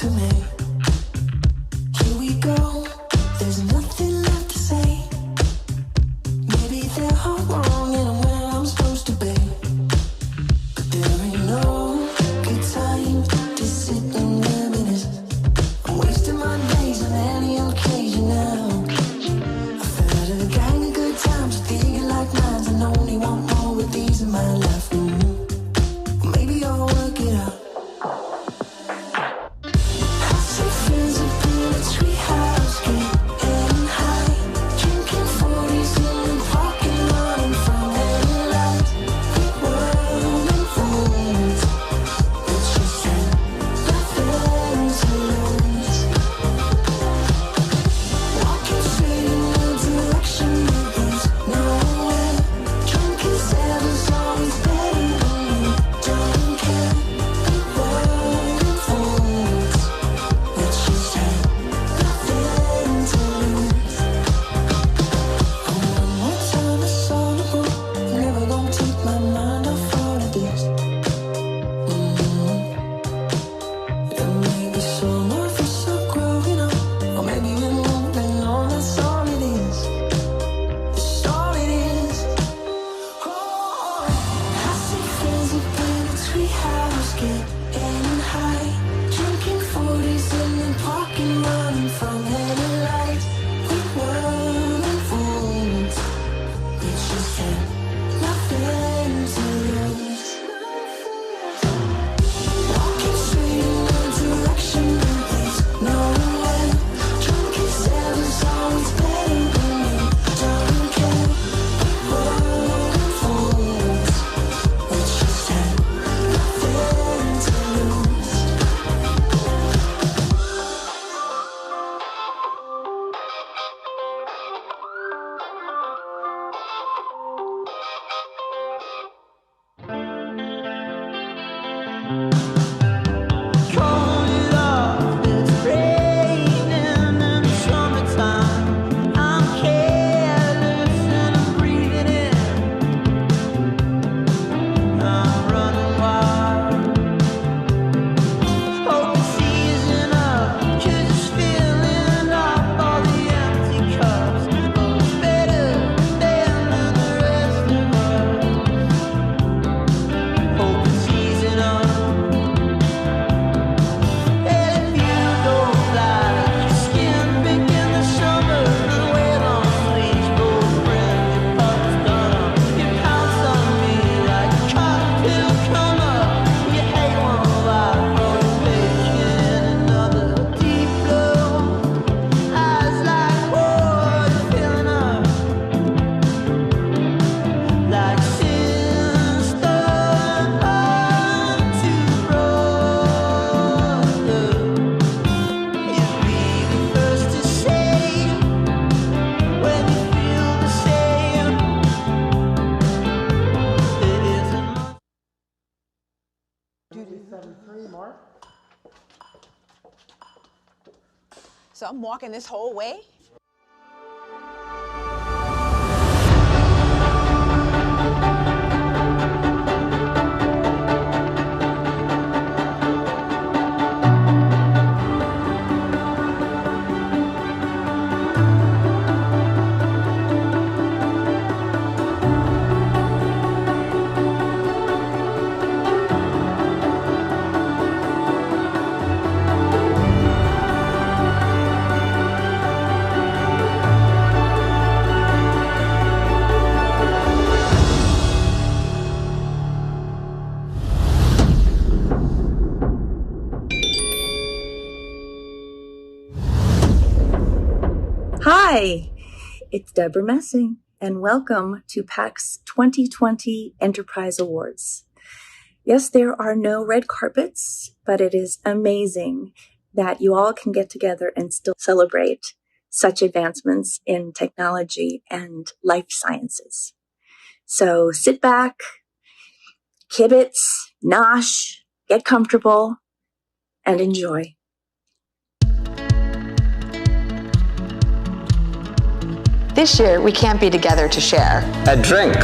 to me. Here we go, there's nothing left to say. Maybe they're all wrong and I'm where I'm supposed to be. But there ain't no good time to sit and reminisce. I'm wasting my days on any occasion now. I've had a gang of good times with thinking like mines, and only want more of these in my life. Maybe I'll work it out. I see friends up in a treehouse, getting high, drinking 40s in the parking lot in front of the lights. We weren't fools, but she said nothing to lose. Walking straight in the direction that leads nowhere. Drunk as ever's always better than me. Don't care, we weren't fools, but she said nothing to lose. And one more time it's on the book. I'm never gonna take my mind off all of this. And maybe some of us are growing up, or maybe we're moving on. That's all it is. That's all it is. Oh, I see friends up in a treehouse, getting high, drinking 40s in the parking lot in front of the lights. We weren't fools, but she said nothing to lose. Walking straight in the direction that leads nowhere. Drunk as ever's always better than me. Don't care, we weren't fools, but she said nothing to lose. Call it off, it's raining in the summertime. I'm careless and I'm breathing in. I'm running wild. Hope it's easing up, 'cause it's filling up all the empty cups. Oh, it's better than the rest of us. Hope it's easing up. And if you don't like your skin pink in the summer, then wait on sleeves, girlfriend. Your pup's done up. You pounce on me like a cocktail come up. You hate one life from a page in another. Deep blue eyes like water filling up, like sister unto brother. You'd be the first to say when you feel the same. There isn't much. So I'm walking this whole way? Hi, it's Deborah Messing, and welcome to PACT'S 2020 Enterprise Awards. Yes, there are no red carpets, but it is amazing that you all can get together and still celebrate such advancements in technology and life sciences. So sit back, kibitz, nosh, get comfortable, and enjoy. This year, we can't be together to share. A drink.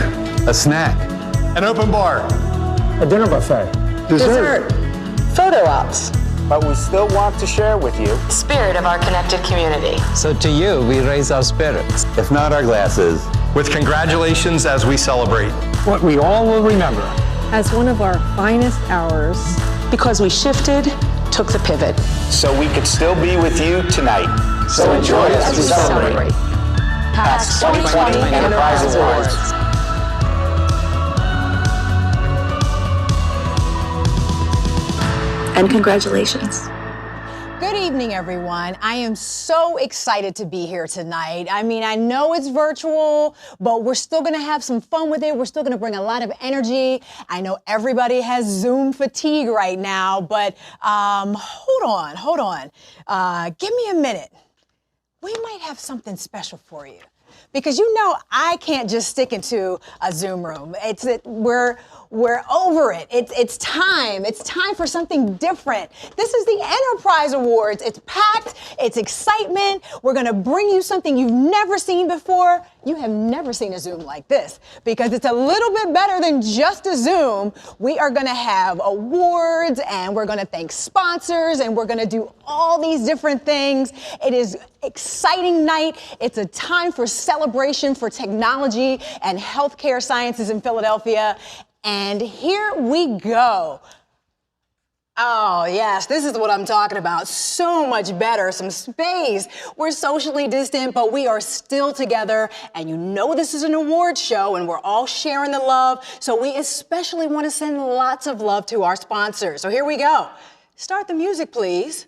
A snack. An open bar. A dinner buffet. Dessert. Photo ops. but we still want to share with you the spirit of our connected community. So to you, we raise our spirits. If not our glasses. With congratulations as we celebrate what we all will remember as one of our finest hours. Because we shifted, took the pivot. So we could still be with you tonight. So enjoy as we celebrate. PACT'S 2020 Enterprise Awards. And congratulations. Good evening, everyone. I am so excited to be here tonight. I mean, I know it's virtual, but we're still going to have some fun with it. We're still going to bring a lot of energy. I know everybody has Zoom fatigue right now, but hold on. Give me a minute. We might have something special for you. Because you know I can't just stick into a Zoom room. We're over it. It's time. It's time for something different. This is the Enterprise Awards. It's packed. It's excitement. We're going to bring you something you've never seen before. You have never seen a Zoom like this because it's a little bit better than just a Zoom. We are going to have awards and we're going to thank sponsors and we're going to do all these different things. It is an exciting night. It's a time for celebration for technology and healthcare sciences in Philadelphia. And here we go. Oh, yes, this is what I'm talking about. So much better, some space. We're socially distant, but we are still together. And you know this is an award show, and we're all sharing the love. So we especially want to send lots of love to our sponsors. So here we go. Start the music, please.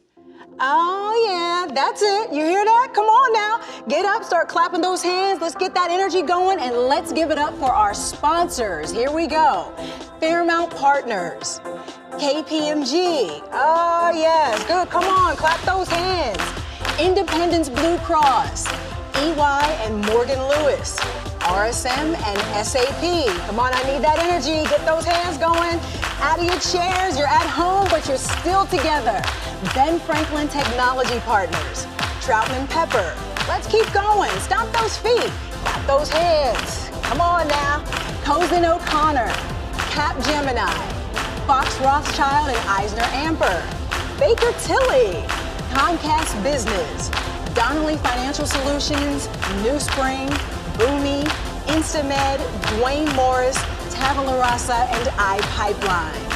Oh, yeah, that's it. You hear that? Come on now. Get up, start clapping those hands. Let's get that energy going, and let's give it up for our sponsors. Here we go. FAIRMOUNT Partners. KPMG. Oh, yes. Good. Come on. Clap those hands. Independence Blue Cross. EY and Morgan Lewis. RSM and SAP. Come on, I need that energy. Get those hands going. Out of your chairs. You're at home, but you're still together. Ben Franklin Technology Partners. Trautman Pepper. Let's keep going. Stomp those feet. Clap those hands. Come on now. Cozen O'Connor. Capgemini. Fox Rothschild and Eisner Amper. Baker Tilly. Comcast Business. Donnelly Financial Solutions. New Spring. Boomi. Instamed. Dwayne Morris. Tabula Rasa and iPipeline.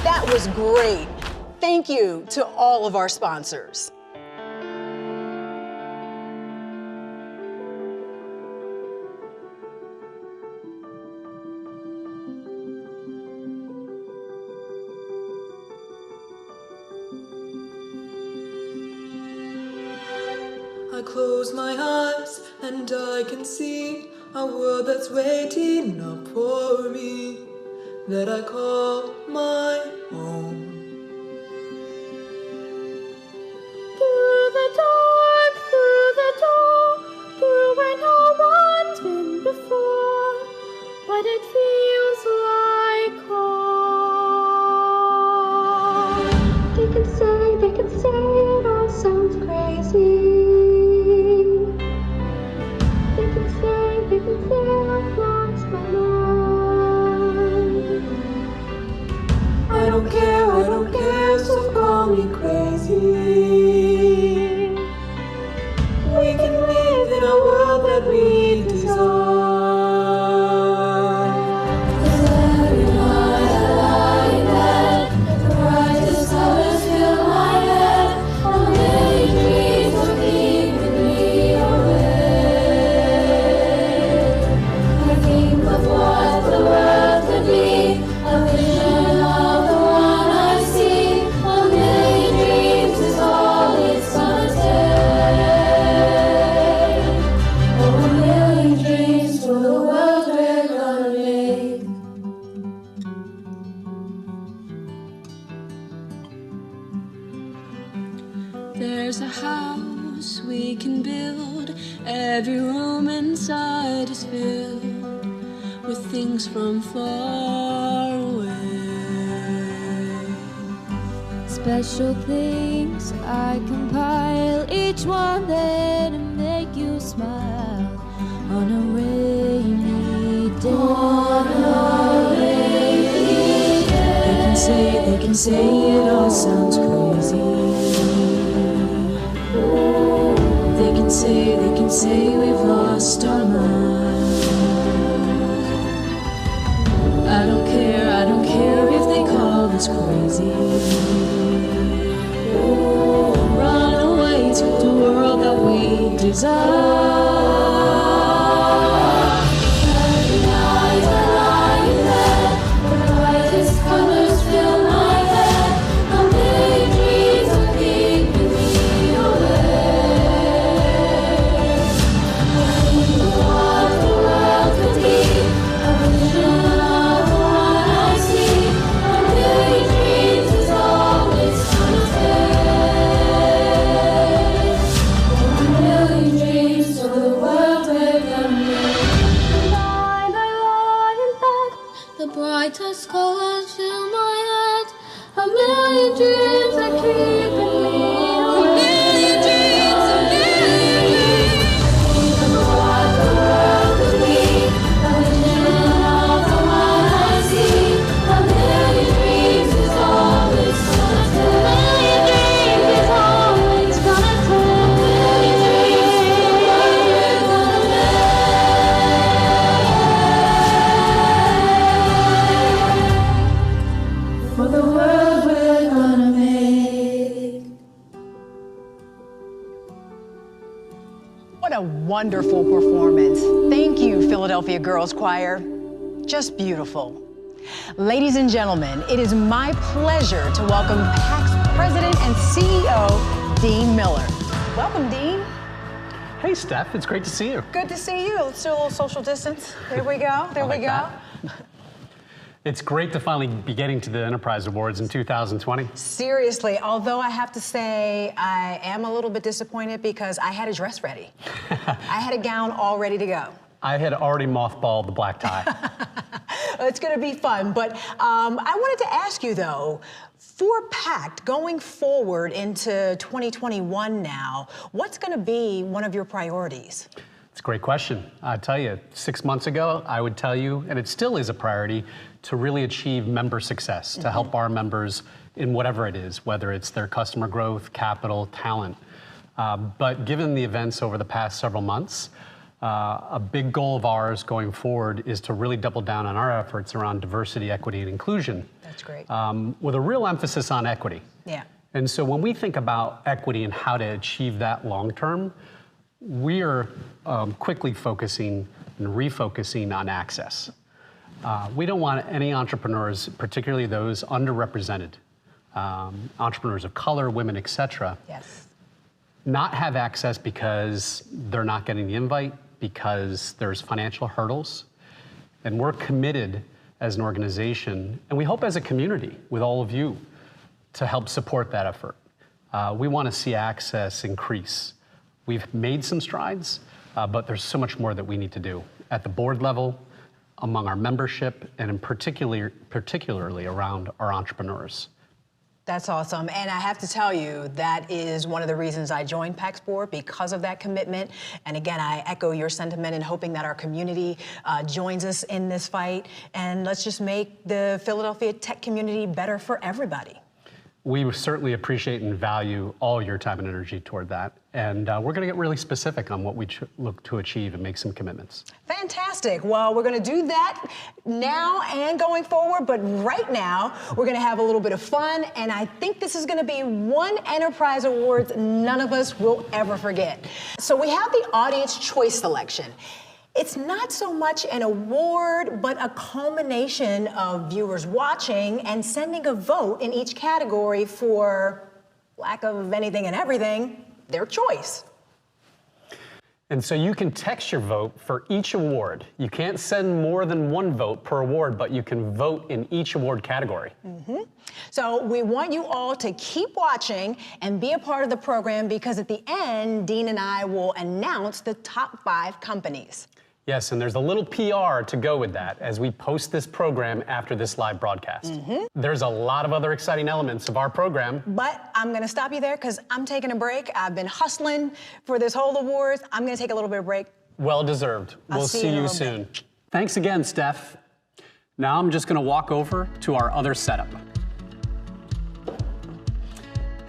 That was great. Thank you to all of our sponsors. I close my eyes and I can see a world that's waiting up for me, that I call my own. Through the dark, through where no one's been before, but it feels like home. They can say it all sounds crazy. They can say I've lost my mind. I don't care, so call me crazy. We can live in a world that we design. Every night I lie in bed, the brightest colors fill my head. A million dreams are keeping me awake. I think of what the world could be, a vision of the one I see. A million dreams is all it's gonna take. Oh, a million dreams for the world we're gonna make. There's a house we can build. Every room inside is filled with things from far away. Special things I compile, each one there to make you smile on a rainy day. On a rainy day. They can say it all sounds crazy. say we've lost our mind. I don't care if they call us crazy. Run away to the world that we desire. Every night I lie in bed, the brightest colors fill my head. A million dreams are keeping me awake. I think of what the world could be, a vision of the one I see. A million dreams is all it's gonna take. A million dreams of the world we're gonna make. Tonight I lie in bed, the brightest colors fill my head. A million dreams are keeping me awake. A million dreams, a million dreams. Think of what the world could be, a vision of the one I see. A million dreams is all it's gonna take. A million dreams is all it's gonna take. A million dreams for the world we're gonna make. What a wonderful performance. Thank you, Philadelphia Girls Choir. Just beautiful. Ladies and gentlemen, it is my pleasure to welcome PACT'S President and CEO, Dean Miller. Welcome, Dean. Hey, Steph, it's great to see you. Good to see you. Let's do a little social distance. There we go. There we go. It's great to finally be getting to the Enterprise Awards in 2020. Seriously, although I have to say I am a little bit disappointed because I had a dress ready. I had a gown all ready to go. I had already mothballed the black tie. It's going to be fun, but I wanted to ask you though, for PACT going forward into 2021 now, what's going to be one of your priorities? It's a great question. I tell you, 6 months ago, I would tell you, and it still is a priority, to really achieve member success, to help our members in whatever it is, whether it's their customer growth, capital, talent. But given the events over the past several months, a big goal of ours going forward is to really double down on our efforts around diversity, equity, and inclusion. That's great. With a real emphasis on equity. Yeah. And so when we think about equity and how to achieve that long term, we are quickly focusing and refocusing on access. We don't want any entrepreneurs, particularly those underrepresented, entrepreneurs of color, women, et cetera, Yes. not have access because they're not getting the invite, because there's financial hurdles. And we're committed as an organization, and we hope as a community with all of you, to help support that effort. We want to see access increase. We've made some strides, but there's so much more that we need to do at the board level, among our membership, and in particularly around our entrepreneurs. That's awesome. And I have to tell you, that is one of the reasons I joined PACT's board, because of that commitment. And again, I echo your sentiment in hoping that our community joins us in this fight. And let's just make the Philadelphia tech community better for everybody. We certainly appreciate and value all your time and energy toward that. And we're going to get really specific on what we look to achieve and make some commitments. Fantastic. Well, we're going to do that now and going forward, but right now we're going to have a little bit of fun, and I think this is going to be one Enterprise Awards none of us will ever forget. So we have the audience choice selection. It's not so much an award, but a culmination of viewers watching and sending a vote in each category for, lack of anything and everything, their choice. And so you can text your vote for each award. You can't send more than one vote per award, but you can vote in each award category. So we want you all to keep watching and be a part of the program, because at the end, Dean and I will announce the top 5 companies. Yes, and there's a little PR to go with that as we post this program after this live broadcast. There's a lot of other exciting elements of our program. But I'm gonna stop you there because I'm taking a break. I've been hustling for this whole awards. I'm gonna take a little bit of break. Well deserved. We'll see you soon. Thanks again, Steph. Now I'm just gonna walk over to our other setup.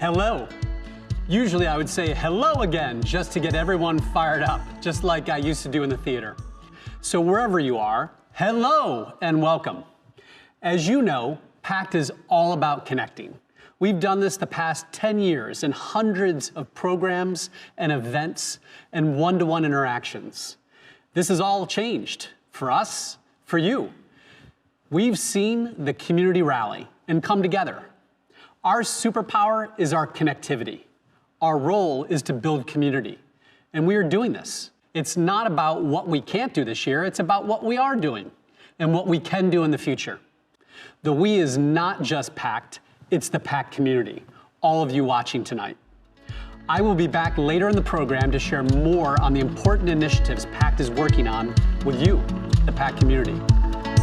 Hello. Usually I would say hello again just to get everyone fired up, just like I used to do in the theater. So wherever you are, hello and welcome. As you know, PACT is all about connecting. We've done this the past 10 years in hundreds of programs and events and one-to-one interactions. This has all changed for us, for you. We've seen the community rally and come together. Our superpower is our connectivity. Our role is to build community, and we are doing this. It's not about what we can't do this year, it's about what we are doing and what we can do in the future. The we is not just PACT, it's the PACT community, all of you watching tonight. I will be back later in the program to share more on the important initiatives PACT is working on with you, the PACT community.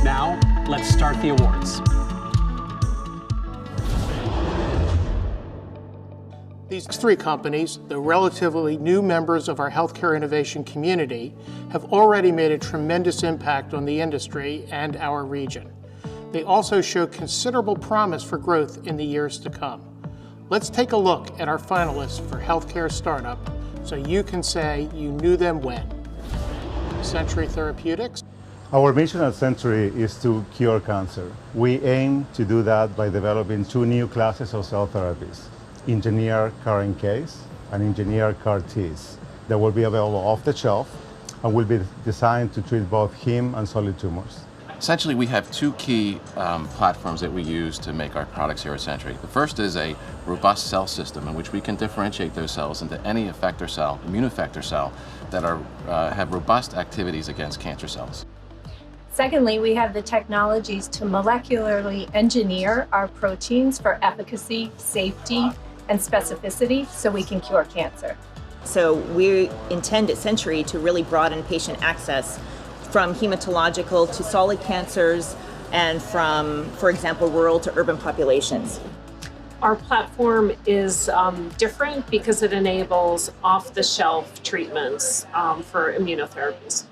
Now, let's start the awards. These three companies, the relatively new members of our healthcare innovation community, have already made a tremendous impact on the industry and our region. They also show considerable promise for growth in the years to come. Let's take a look at our finalists for Healthcare Startup so you can say you knew them when. Century Therapeutics. Our mission at Century is to cure cancer. We aim to do that by developing two new classes of cell therapies, engineered CAR-NKs and engineered CAR-Ts, that will be available off the shelf and will be designed to treat both heme and solid tumors. Essentially, we have two key platforms that we use to make our products here at Century. The first is a robust cell system in which we can differentiate those cells into any effector cell, immune effector cell, that have robust activities against cancer cells. Secondly, we have the technologies to molecularly engineer our proteins for efficacy, safety, and specificity so we can cure cancer. So we intend at Century to really broaden patient access from hematological to solid cancers and from, for example, rural to urban populations. Our platform is different because it enables off-the-shelf treatments for immunotherapies.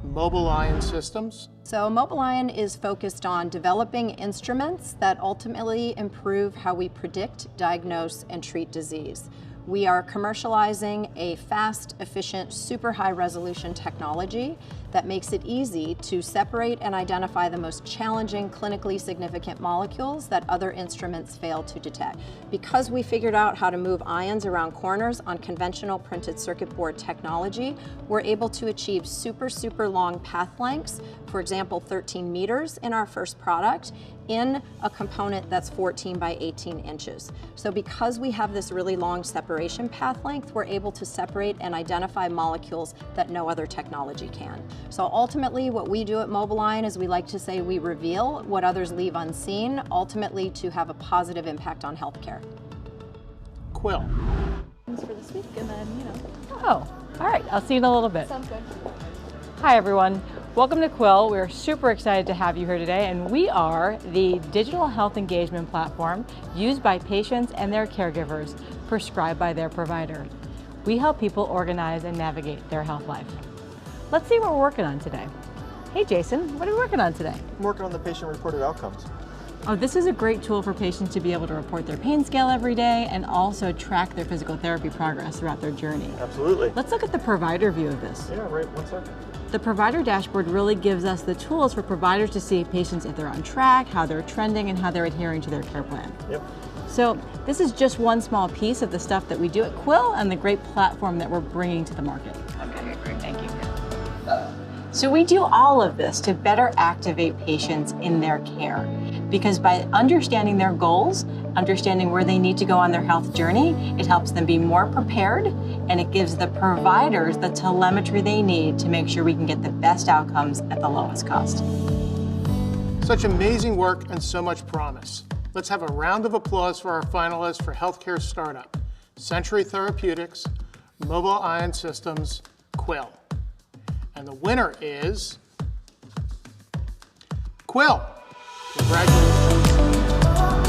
Mobile Ion Systems. So Mobile Ion is focused on developing instruments that ultimately improve how we predict, diagnose, and treat disease. We are commercializing a fast, efficient, super high resolution technology that makes it easy to separate and identify the most challenging clinically significant molecules that other instruments fail to detect. Because we figured out how to move ions around corners on conventional printed circuit board technology, we're able to achieve super long path lengths, for example 13 meters in our first product, in a component that's 14 by 18 inches. So because we have this really long separation path length, we're able to separate and identify molecules that no other technology can. So ultimately what we do at Mobile Ion is we like to say we reveal what others leave unseen, ultimately to have a positive impact on healthcare. Quill. Thanks for this week, and then, Oh, all right, I'll see you in a little bit. Sounds good. Hi, everyone. Welcome to Quill. We're super excited to have you here today, and we are the digital health engagement platform used by patients and their caregivers, prescribed by their provider. We help people organize and navigate their health life. Let's see what we're working on today. Hey, Jason, what are we working on today? I'm working on the patient-reported outcomes. Oh, this is a great tool for patients to be able to report their pain scale every day and also track their physical therapy progress throughout their journey. Absolutely. Let's look at the provider view of this. Yeah, right, 1 second. The provider dashboard really gives us the tools for providers to see patients if they're on track, how they're trending, and how they're adhering to their care plan. Yep. So this is just one small piece of the stuff that we do at Quill and the great platform that we're bringing to the market. Okay, great, thank you. So we do all of this to better activate patients in their care, because by understanding their goals, understanding where they need to go on their health journey, it helps them be more prepared, and it gives the providers the telemetry they need to make sure we can get the best outcomes at the lowest cost. Such amazing work and so much promise. Let's have a round of applause for our finalists for Healthcare Startup: Century Therapeutics, Mobile Ion Systems, Quill. And the winner is Quill. Congratulations.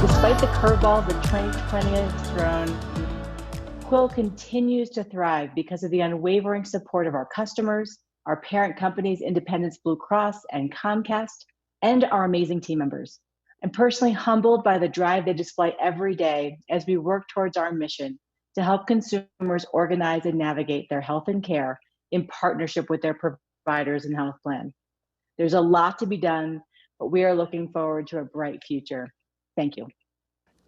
Despite the curveball that 2020 has thrown, Quill continues to thrive because of the unwavering support of our customers, our parent companies, Independence Blue Cross and Comcast, and our amazing team members. I'm personally humbled by the drive they display every day as we work towards our mission to help consumers organize and navigate their health and care in partnership with their providers and health plan. There's a lot to be done, but we are looking forward to a bright future. Thank you.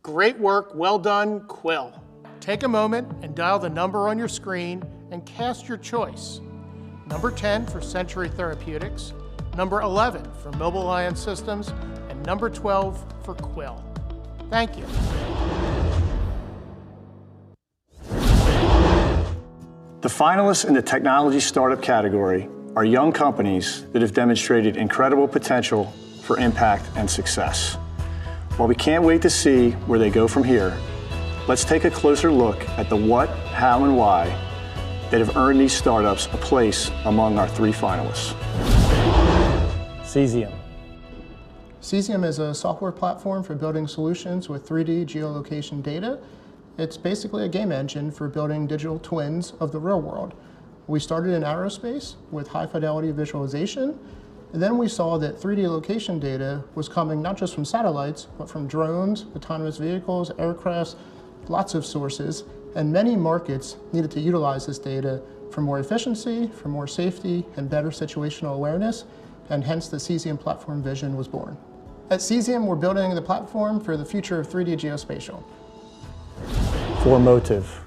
Great work, well done, Quill. Take a moment and dial the number on your screen and cast your choice. Number 10 for Century Therapeutics, number 11 for Mobile Ion Systems, and number 12 for Quill. Thank you. The finalists in the technology startup category are young companies that have demonstrated incredible potential for impact and success. While we can't wait to see where they go from here, let's take a closer look at the what, how, and why that have earned these startups a place among our 3 finalists. Cesium. Cesium is a software platform for building solutions with 3D geolocation data. It's basically a game engine for building digital twins of the real world. We started in aerospace with high fidelity visualization, and then we saw that 3D location data was coming not just from satellites, but from drones, autonomous vehicles, aircrafts, lots of sources, and many markets needed to utilize this data for more efficiency, for more safety, and better situational awareness, and hence the Cesium platform vision was born. At Cesium, we're building the platform for the future of 3D geospatial. Formotive.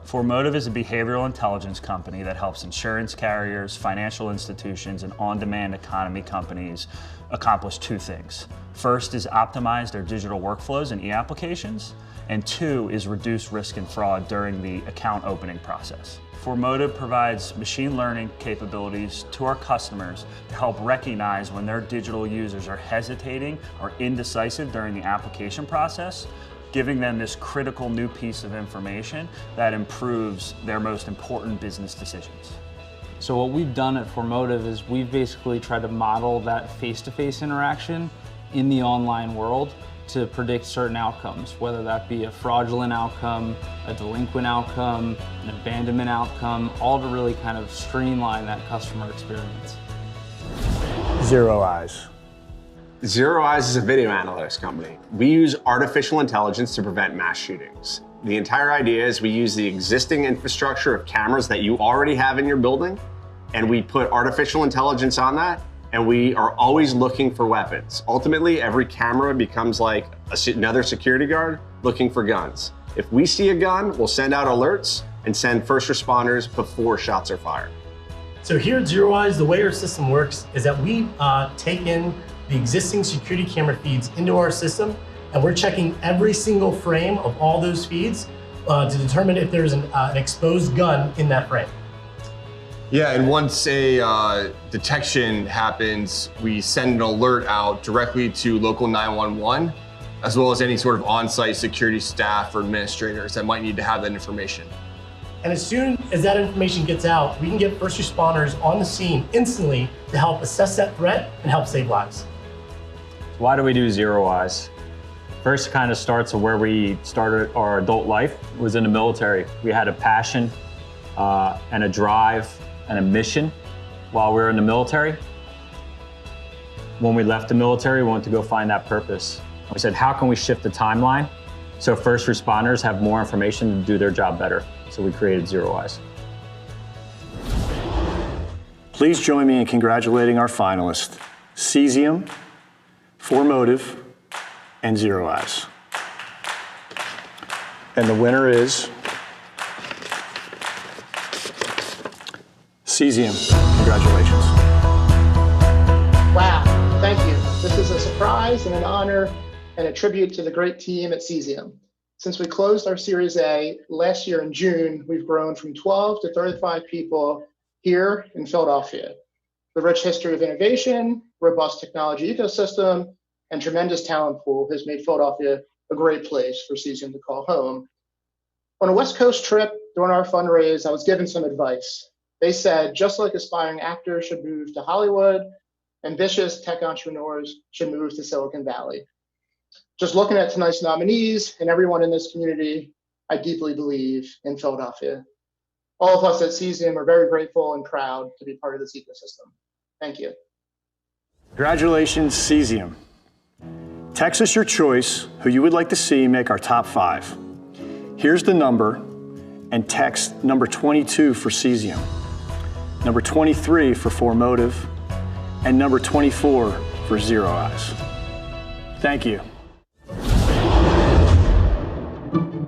Formotive is a behavioral intelligence company that helps insurance carriers, financial institutions, and on-demand economy companies accomplish 2 things. First is optimize their digital workflows and e-applications, and 2 is reduce risk and fraud during the account opening process. Formotive provides machine learning capabilities to our customers to help recognize when their digital users are hesitating or indecisive during the application process, giving them this critical new piece of information that improves their most important business decisions. So what we've done at Formotive is we've basically tried to model that face-to-face interaction in the online world to predict certain outcomes, whether that be a fraudulent outcome, a delinquent outcome, an abandonment outcome, all to really kind of streamline that customer experience. Zero Eyes. Zero Eyes is a video analytics company. We use artificial intelligence to prevent mass shootings. The entire idea is we use the existing infrastructure of cameras that you already have in your building, and we put artificial intelligence on that, and we are always looking for weapons. Ultimately, every camera becomes like another security guard looking for guns. If we see a gun, we'll send out alerts and send first responders before shots are fired. So here at Zero Eyes, the way our system works is that we take in the existing security camera feeds into our system, and we're checking every single frame of all those feeds to determine if there's an exposed gun in that frame. Yeah, and once a detection happens, we send an alert out directly to local 911, as well as any sort of on-site security staff or administrators that might need to have that information. And as soon as that information gets out, we can get first responders on the scene instantly to help assess that threat and help save lives. Why do we do Zero Eyes? First kind of starts where we started our adult life, was in the military. We had a passion and a drive and a mission while we were in the military. When we left the military, we wanted to go find that purpose. We said, how can we shift the timeline so first responders have more information to do their job better? So we created Zero Eyes. Please join me in congratulating our finalists, Cesium, Formotive, and Zero Eyes. And the winner is Cesium. Congratulations. Wow, thank you. This is a surprise and an honor and a tribute to the great team at Cesium. Since we closed our Series A last year in June, we've grown from 12 to 35 people here in Philadelphia. The rich history of innovation, robust technology ecosystem, and tremendous talent pool has made Philadelphia a great place for Cesium to call home. On a West Coast trip during our fundraise, I was given some advice. They said, just like aspiring actors should move to Hollywood, ambitious tech entrepreneurs should move to Silicon Valley. Just looking at tonight's nominees and everyone in this community, I deeply believe in Philadelphia. All of us at Cesium are very grateful and proud to be part of this ecosystem. Thank you. Congratulations, Cesium. Text us your choice, who you would like to see make our top 5. Here's the number, and text number 22 for cesium, number 23 for FORMOTIVE, and number 24 for Zero Eyes. Thank you.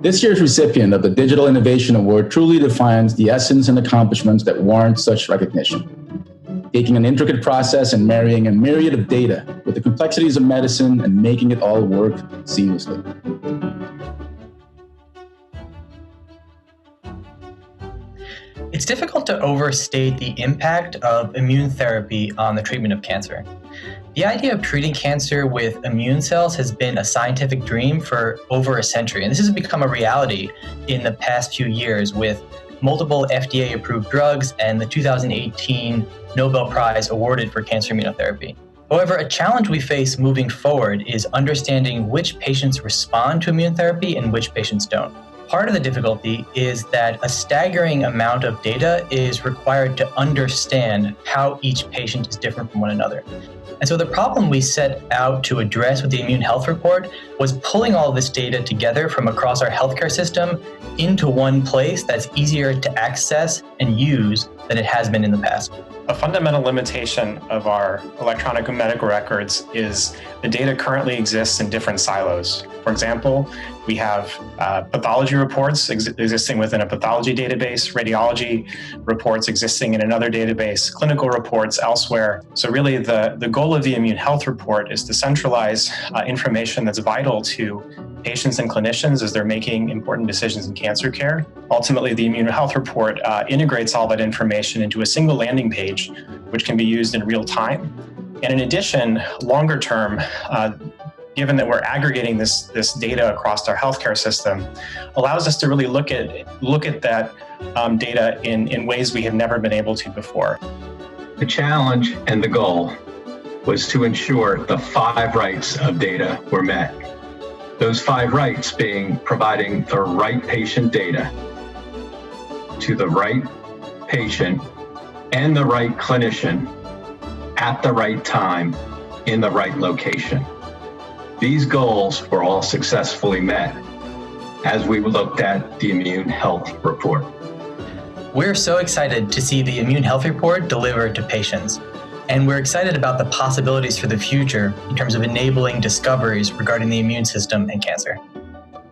This year's recipient of the Digital Innovation Award truly defines the essence and accomplishments that warrant such recognition. Taking an intricate process and marrying a myriad of data with the complexities of medicine and making it all work seamlessly. It's difficult to overstate the impact of immune therapy on the treatment of cancer. The idea of treating cancer with immune cells has been a scientific dream for over a century, and this has become a reality in the past few years with multiple FDA-approved drugs and the 2018 Nobel Prize awarded for cancer immunotherapy. However, a challenge we face moving forward is understanding which patients respond to immune therapy and which patients don't. Part of the difficulty is that a staggering amount of data is required to understand how each patient is different from one another. And so the problem we set out to address with the Immune Health Report was pulling all of this data together from across our healthcare system into one place that's easier to access and use than it has been in the past. A fundamental limitation of our electronic medical records is the data currently exists in different silos. For example, we have pathology reports existing within a pathology database, radiology reports existing in another database, clinical reports elsewhere. So really the goal of the Immune Health Report is to centralize information that's vital to patients and clinicians as they're making important decisions in cancer care. Ultimately, the Immune Health Report integrates all that information into a single landing page, which can be used in real time. And in addition, longer term, given that we're aggregating this data across our healthcare system, allows us to really look at that data in ways we have never been able to before. The challenge and the goal was to ensure the 5 rights of data were met. Those 5 rights being providing the right patient data to the right patient and the right clinician at the right time in the right location. These goals were all successfully met as we looked at the Immune Health Report. We're so excited to see the Immune Health Report delivered to patients. And we're excited about the possibilities for the future in terms of enabling discoveries regarding the immune system and cancer.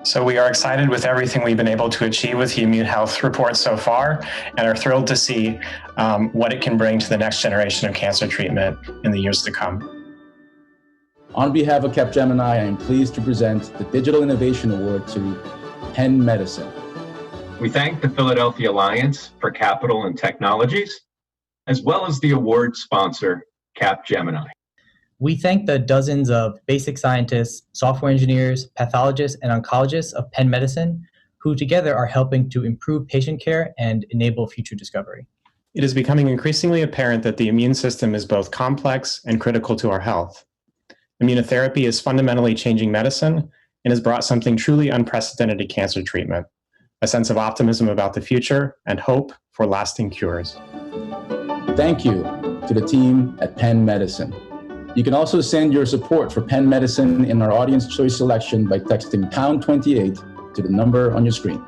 So we are excited with everything we've been able to achieve with the Immune Health Report so far, and are thrilled to see what it can bring to the next generation of cancer treatment in the years to come. On behalf of Capgemini, I am pleased to present the Digital Innovation Award to Penn Medicine. We thank the Philadelphia Alliance for Capital and Technologies, as well as the award sponsor, Capgemini. We thank the dozens of basic scientists, software engineers, pathologists, and oncologists of Penn Medicine, who together are helping to improve patient care and enable future discovery. It is becoming increasingly apparent that the immune system is both complex and critical to our health. Immunotherapy is fundamentally changing medicine and has brought something truly unprecedented to cancer treatment, a sense of optimism about the future and hope for lasting cures. Thank you to the team at Penn Medicine. You can also send your support for Penn Medicine in our audience choice selection by texting #28 to the number on your screen.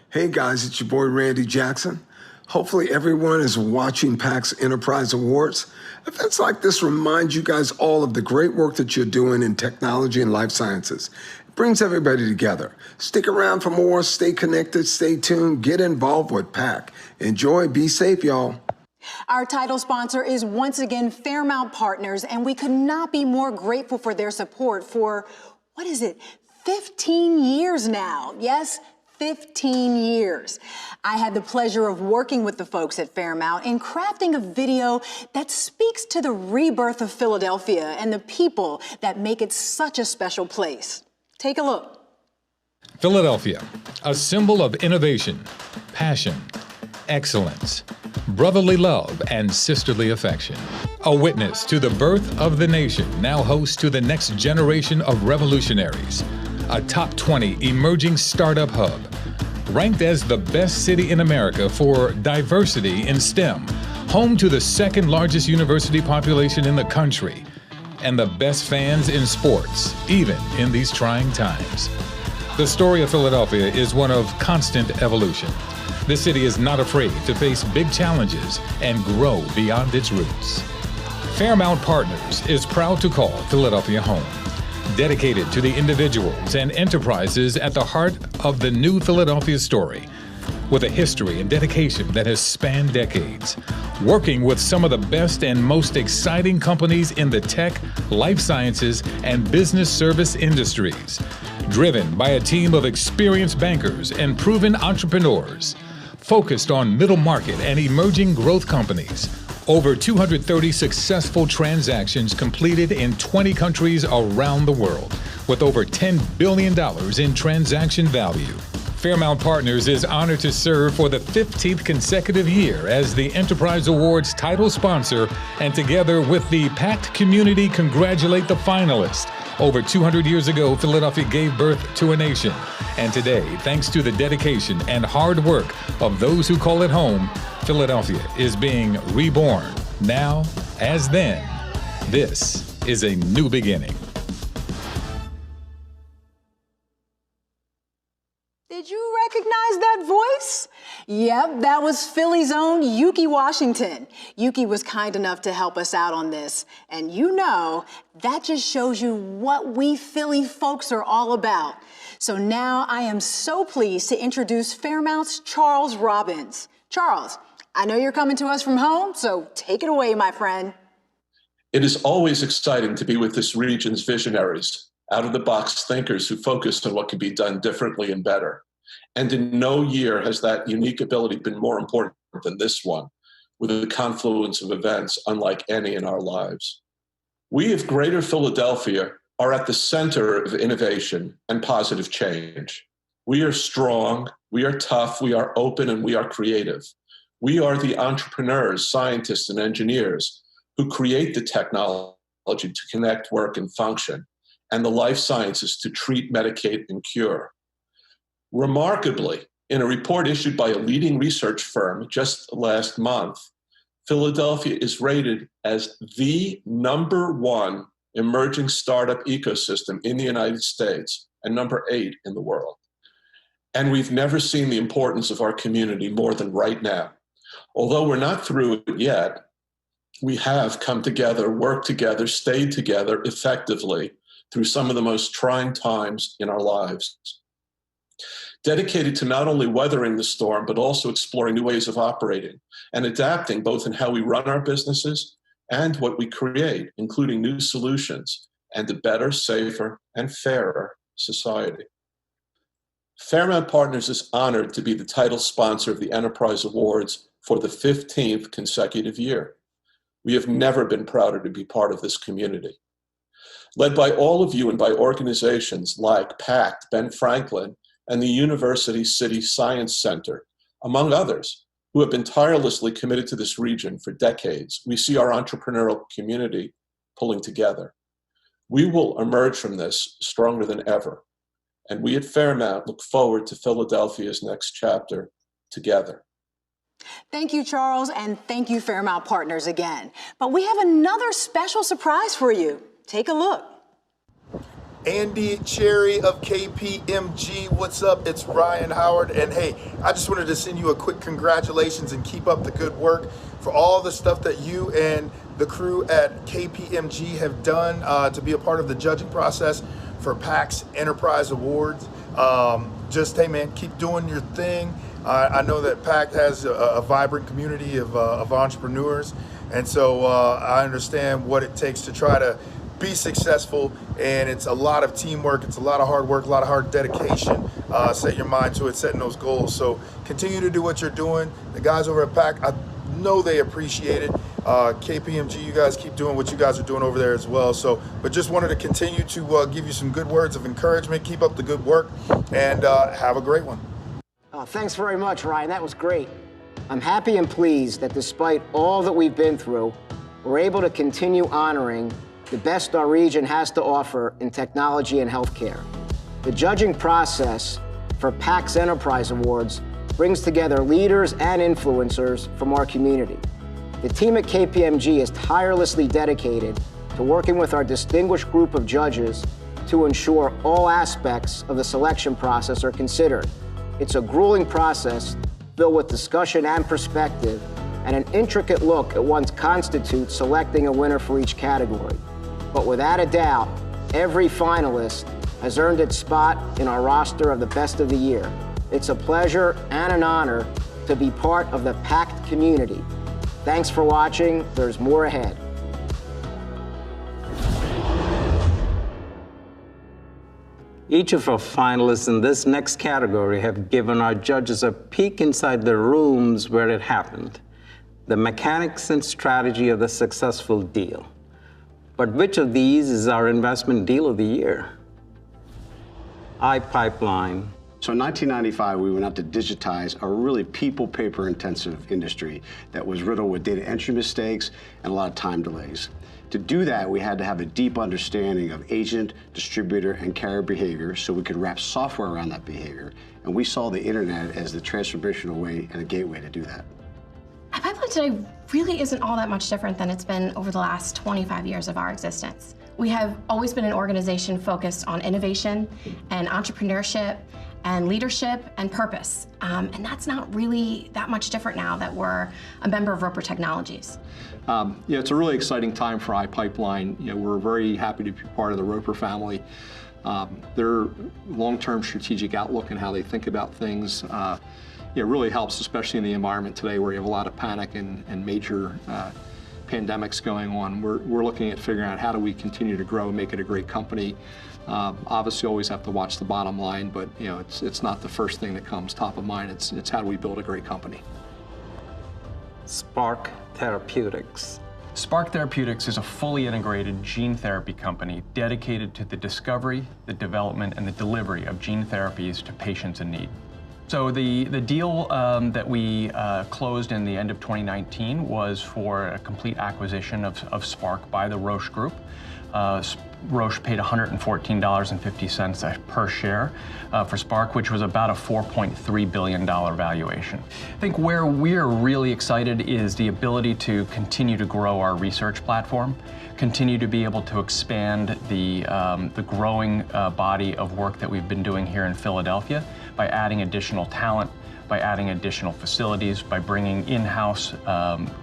Hey guys, it's your boy Randy Jackson. Hopefully everyone is watching PACT'S Enterprise Awards. Events like this remind you guys all of the great work that you're doing in technology and life sciences. It brings everybody together. Stick around for more, stay connected, stay tuned, get involved with PACT. Enjoy, be safe, y'all. Our title sponsor is once again Fairmount Partners, and we could not be more grateful for their support for, 15 years now. Yes, 15 years. I had the pleasure of working with the folks at Fairmount in crafting a video that speaks to the rebirth of Philadelphia and the people that make it such a special place. Take a look. Philadelphia, a symbol of innovation, passion, excellence, brotherly love, and sisterly affection. A witness to the birth of the nation, now host to the next generation of revolutionaries. A top 20 emerging startup hub. Ranked as the best city in America for diversity in STEM. Home to the second largest university population in the country. and the best fans in sports, even in these trying times. The story of Philadelphia is one of constant evolution. The city is not afraid to face big challenges and grow beyond its roots. Fairmount Partners is proud to call Philadelphia home, dedicated to the individuals and enterprises at the heart of the new Philadelphia story, with a history and dedication that has spanned decades, working with some of the best and most exciting companies in the tech, life sciences, and business service industries, driven by a team of experienced bankers and proven entrepreneurs, focused on middle market and emerging growth companies. Over 230 successful transactions completed in 20 countries around the world, with over $10 billion in transaction value. Fairmount Partners is honored to serve for the 15th consecutive year as the Enterprise Awards title sponsor, and together with the PACT community congratulate the finalists. Over 200 years ago, Philadelphia gave birth to a nation. And today, thanks to the dedication and hard work of those who call it home, Philadelphia is being reborn. Now, as then, this is a new beginning. Did you recognize that voice? Yep, that was Philly's own Yuki Washington. Yuki was kind enough to help us out on this. And you know, that just shows you what we Philly folks are all about. So now I am so pleased to introduce Fairmount's Charles Robbins. Charles, I know you're coming to us from home, so take it away, my friend. It is always exciting to be with this region's visionaries, out-of-the-box thinkers who focus on what can be done differently and better. And in no year has that unique ability been more important than this one, with a confluence of events unlike any in our lives. We of Greater Philadelphia are at the center of innovation and positive change. We are strong, we are tough, we are open, and we are creative. We are the entrepreneurs, scientists, and engineers who create the technology to connect, work, and function, and the life sciences to treat, medicate, and cure. Remarkably, in a report issued by a leading research firm just last month, Philadelphia is rated as the #1 emerging startup ecosystem in the United States and #8 in the world. And we've never seen the importance of our community more than right now. Although we're not through it yet, we have come together, worked together, stayed together effectively through some of the most trying times in our lives. Dedicated to not only weathering the storm, but also exploring new ways of operating and adapting both in how we run our businesses and what we create, including new solutions and a better, safer, and fairer society. Fairmount Partners is honored to be the title sponsor of the Enterprise Awards for the 15th consecutive year. We have never been prouder to be part of this community. Led by all of you and by organizations like PACT, Ben Franklin, and the University City Science Center, among others, who have been tirelessly committed to this region for decades, we see our entrepreneurial community pulling together. We will emerge from this stronger than ever, and we at Fairmount look forward to Philadelphia's next chapter together. Thank you, Charles, and thank you, Fairmount Partners, again. But we have another special surprise for you. Take a look. Andy Cherry of KPMG, what's up? It's Ryan Howard, and hey, I just wanted to send you a quick congratulations and keep up the good work for all the stuff that you and the crew at KPMG have done to be a part of the judging process for PACT'S Enterprise Awards. Hey man, keep doing your thing. I know that PACT has a vibrant community of entrepreneurs, and so I understand what it takes to try to be successful, and it's a lot of teamwork, it's a lot of hard work, a lot of hard dedication. Set your mind to it, setting those goals. So continue to do what you're doing. The guys over at PACT, I know they appreciate it. KPMG, you guys keep doing what you guys are doing over there as well. But just wanted to continue to give you some good words of encouragement. Keep up the good work, and have a great one. Thanks very much, Ryan. That was great. I'm happy and pleased that despite all that we've been through, we're able to continue honoring the best our region has to offer in technology and healthcare. The judging process for PACT'S Enterprise Awards brings together leaders and influencers from our community. The team at KPMG is tirelessly dedicated to working with our distinguished group of judges to ensure all aspects of the selection process are considered. It's a grueling process filled with discussion and perspective, and an intricate look at what constitutes selecting a winner for each category. But without a doubt, every finalist has earned its spot in our roster of the best of the year. It's a pleasure and an honor to be part of the PACT community. Thanks for watching. There's more ahead. Each of our finalists in this next category have given our judges a peek inside the rooms where it happened, the mechanics and strategy of the successful deal. But which of these is our investment deal of the year? iPipeline. So in 1995, we went out to digitize a really people paper intensive industry that was riddled with data entry mistakes and a lot of time delays. To do that, we had to have a deep understanding of agent, distributor, and carrier behavior so we could wrap software around that behavior. And we saw the internet as the transformational way and a gateway to do that. Pipeline today really isn't all that much different than it's been over the last 25 years of our existence. We have always been an organization focused on innovation and entrepreneurship and leadership and purpose. And that's not really that much different now that we're a member of Roper Technologies. It's a really exciting time for iPipeline. We're very happy to be part of the Roper family. Their long-term strategic outlook and how they think about things really helps, especially in the environment today where you have a lot of panic and major pandemics going on. We're looking at figuring out how do we continue to grow and make it a great company. Obviously, always have to watch the bottom line, but it's not the first thing that comes top of mind. It's how do we build a great company. Spark Therapeutics. Spark Therapeutics is a fully integrated gene therapy company dedicated to the discovery, the development, and the delivery of gene therapies to patients in need. So the deal that we closed in the end of 2019 was for a complete acquisition of Spark by the Roche Group. Roche paid $114.50 per share for Spark, which was about a $4.3 billion valuation. I think where we're really excited is the ability to continue to grow our research platform, continue to be able to expand the growing body of work that we've been doing here in Philadelphia by adding additional talent, by adding additional facilities, by bringing in-house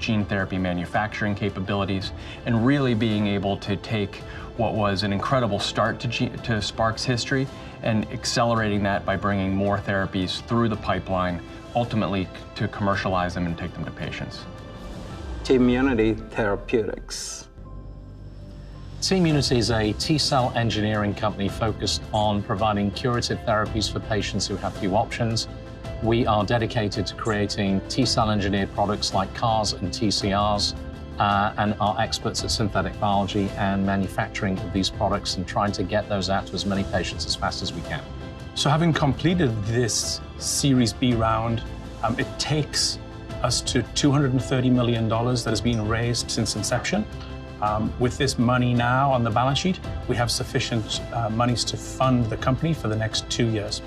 gene therapy manufacturing capabilities, and really being able to take what was an incredible start to Spark's history and accelerating that by bringing more therapies through the pipeline, ultimately to commercialize them and take them to patients. Immunity Therapeutics. T-Immunity is a T-cell engineering company focused on providing curative therapies for patients who have few options. We are dedicated to creating T-cell engineered products like CARs and TCRs, and are experts at synthetic biology and manufacturing of these products and trying to get those out to as many patients as fast as we can. So having completed this Series B round, it takes us to $230 million that has been raised since inception. With this money now on the balance sheet, we have sufficient monies to fund the company for the next 2 years.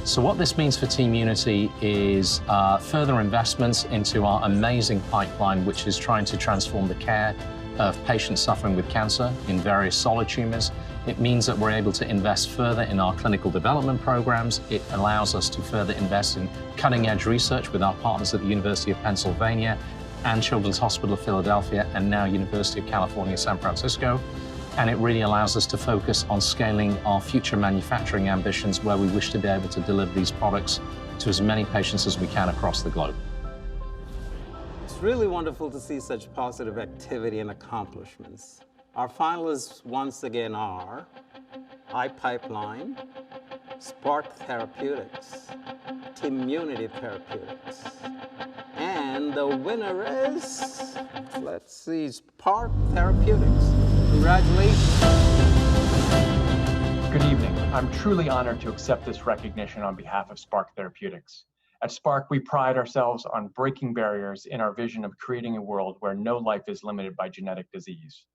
So what this means for T-Immunity is further investments into our amazing pipeline, which is trying to transform the care of patients suffering with cancer in various solid tumors. It means that we're able to invest further in our clinical development programs. It allows us to further invest in cutting-edge research with our partners at the University of Pennsylvania and Children's Hospital of Philadelphia, and now University of California, San Francisco. And it really allows us to focus on scaling our future manufacturing ambitions, where we wish to be able to deliver these products to as many patients as we can across the globe. It's really wonderful to see such positive activity and accomplishments. Our finalists once again are iPipeline, Spark Therapeutics, T-Immunity Therapeutics, and the winner is, let's see, Spark Therapeutics. Congratulations. Good evening. I'm truly honored to accept this recognition on behalf of Spark Therapeutics. At Spark, we pride ourselves on breaking barriers in our vision of creating a world where no life is limited by genetic disease.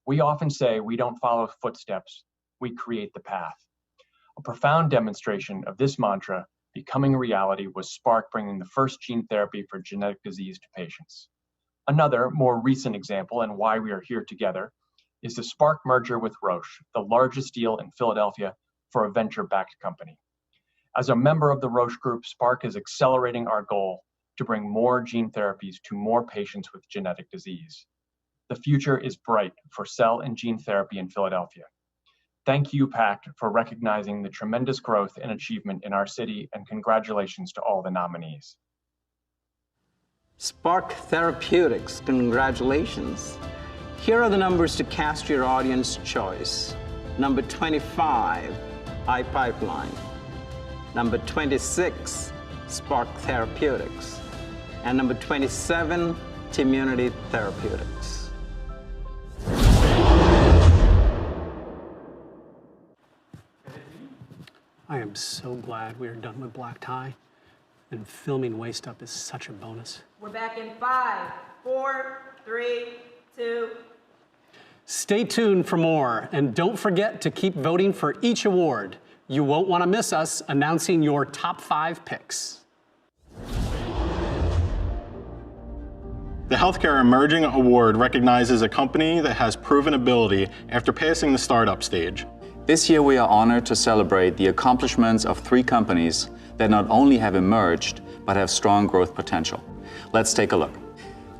We often say we don't follow footsteps, we create the path. A profound demonstration of this mantra becoming a reality was Spark bringing the first gene therapy for genetic disease to patients. Another, more recent example, and why we are here together, is the Spark merger with Roche, the largest deal in Philadelphia for a venture-backed company. As a member of the Roche Group, Spark is accelerating our goal to bring more gene therapies to more patients with genetic disease. The future is bright for cell and gene therapy in Philadelphia. Thank you, PACT, for recognizing the tremendous growth and achievement in our city, and congratulations to all the nominees. Spark Therapeutics, congratulations. Here are the numbers to cast your audience choice. Number 25, iPipeline. Number 26, Spark Therapeutics. And number 27, Community Therapeutics. I am so glad we are done with black tie, and filming waist up is such a bonus. We're back in 5, 4, 3, 2. Stay tuned for more, and don't forget to keep voting for each award. You won't want to miss us announcing your top 5 picks. The Healthcare Emerging Award recognizes a company that has proven ability after passing the startup stage. This year we are honored to celebrate the accomplishments of 3 companies that not only have emerged, but have strong growth potential. Let's take a look.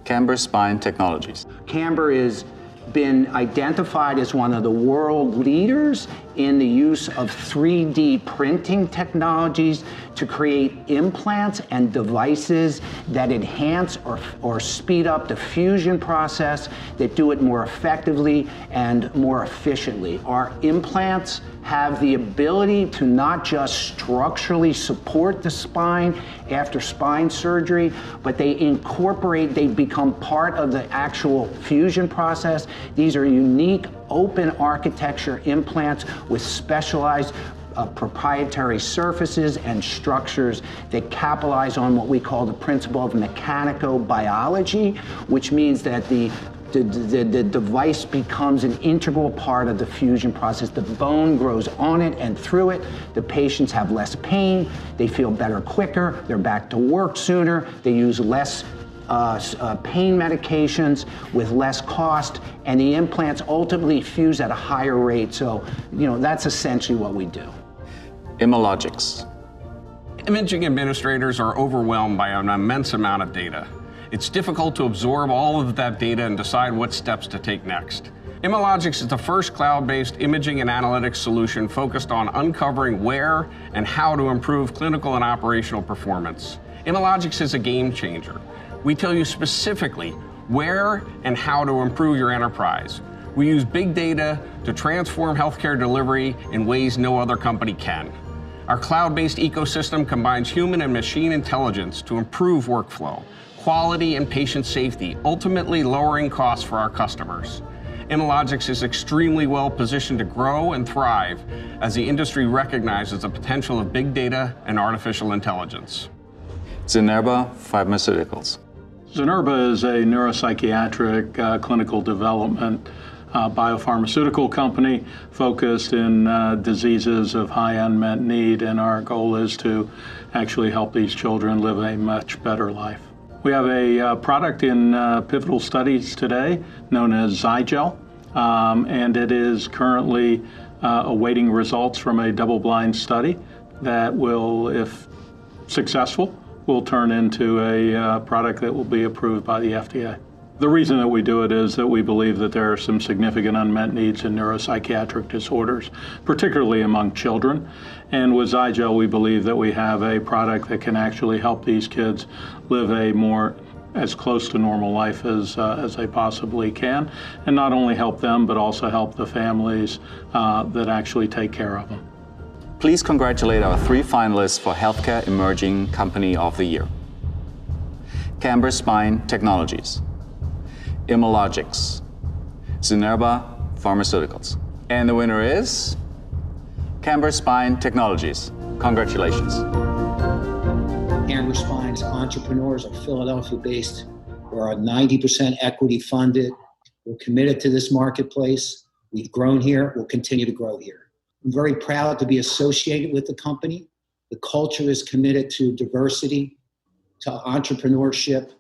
Camber Spine Technologies. Camber has been identified as one of the world leaders in the use of 3D printing technologies to create implants and devices that enhance or speed up the fusion process, that do it more effectively and more efficiently. Our implants have the ability to not just structurally support the spine after spine surgery, but they become part of the actual fusion process. These are unique open architecture implants with specialized proprietary surfaces and structures that capitalize on what we call the principle of mechanicobiology, which means that the device becomes an integral part of the fusion process. The bone grows on it and through it. The patients have less pain. They feel better quicker. They're back to work sooner. They use less pain medications with less cost, and the implants ultimately fuse at a higher rate. So, that's essentially what we do. Immunologics. Imaging administrators are overwhelmed by an immense amount of data. It's difficult to absorb all of that data and decide what steps to take next. Immunologics is the first cloud-based imaging and analytics solution focused on uncovering where and how to improve clinical and operational performance. Immunologics is a game changer. We tell you specifically where and how to improve your enterprise. We use big data to transform healthcare delivery in ways no other company can. Our cloud-based ecosystem combines human and machine intelligence to improve workflow, quality, and patient safety, ultimately lowering costs for our customers. Immunologics is extremely well positioned to grow and thrive as the industry recognizes the potential of big data and artificial intelligence. Zynerba Pharmaceuticals. Zynerba is a neuropsychiatric clinical development biopharmaceutical company focused in diseases of high unmet need, and our goal is to actually help these children live a much better life. We have a product in pivotal studies today known as Zygel, and it is currently awaiting results from a double-blind study that will, if successful, will turn into a product that will be approved by the FDA. The reason that we do it is that we believe that there are some significant unmet needs in neuropsychiatric disorders, particularly among children. And with Zygel, we believe that we have a product that can actually help these kids live a more as close to normal life as they possibly can, and not only help them, but also help the families that actually take care of them. Please congratulate our 3 finalists for Healthcare Emerging Company of the Year. Camber Spine Technologies, Immunologics, Zynerba Pharmaceuticals. And the winner is Camber Spine Technologies. Congratulations. Camber Spine's entrepreneurs are Philadelphia-based. We're 90% equity funded. We're committed to this marketplace. We've grown here. We'll continue to grow here. I'm very proud to be associated with the company. The culture is committed to diversity, to entrepreneurship,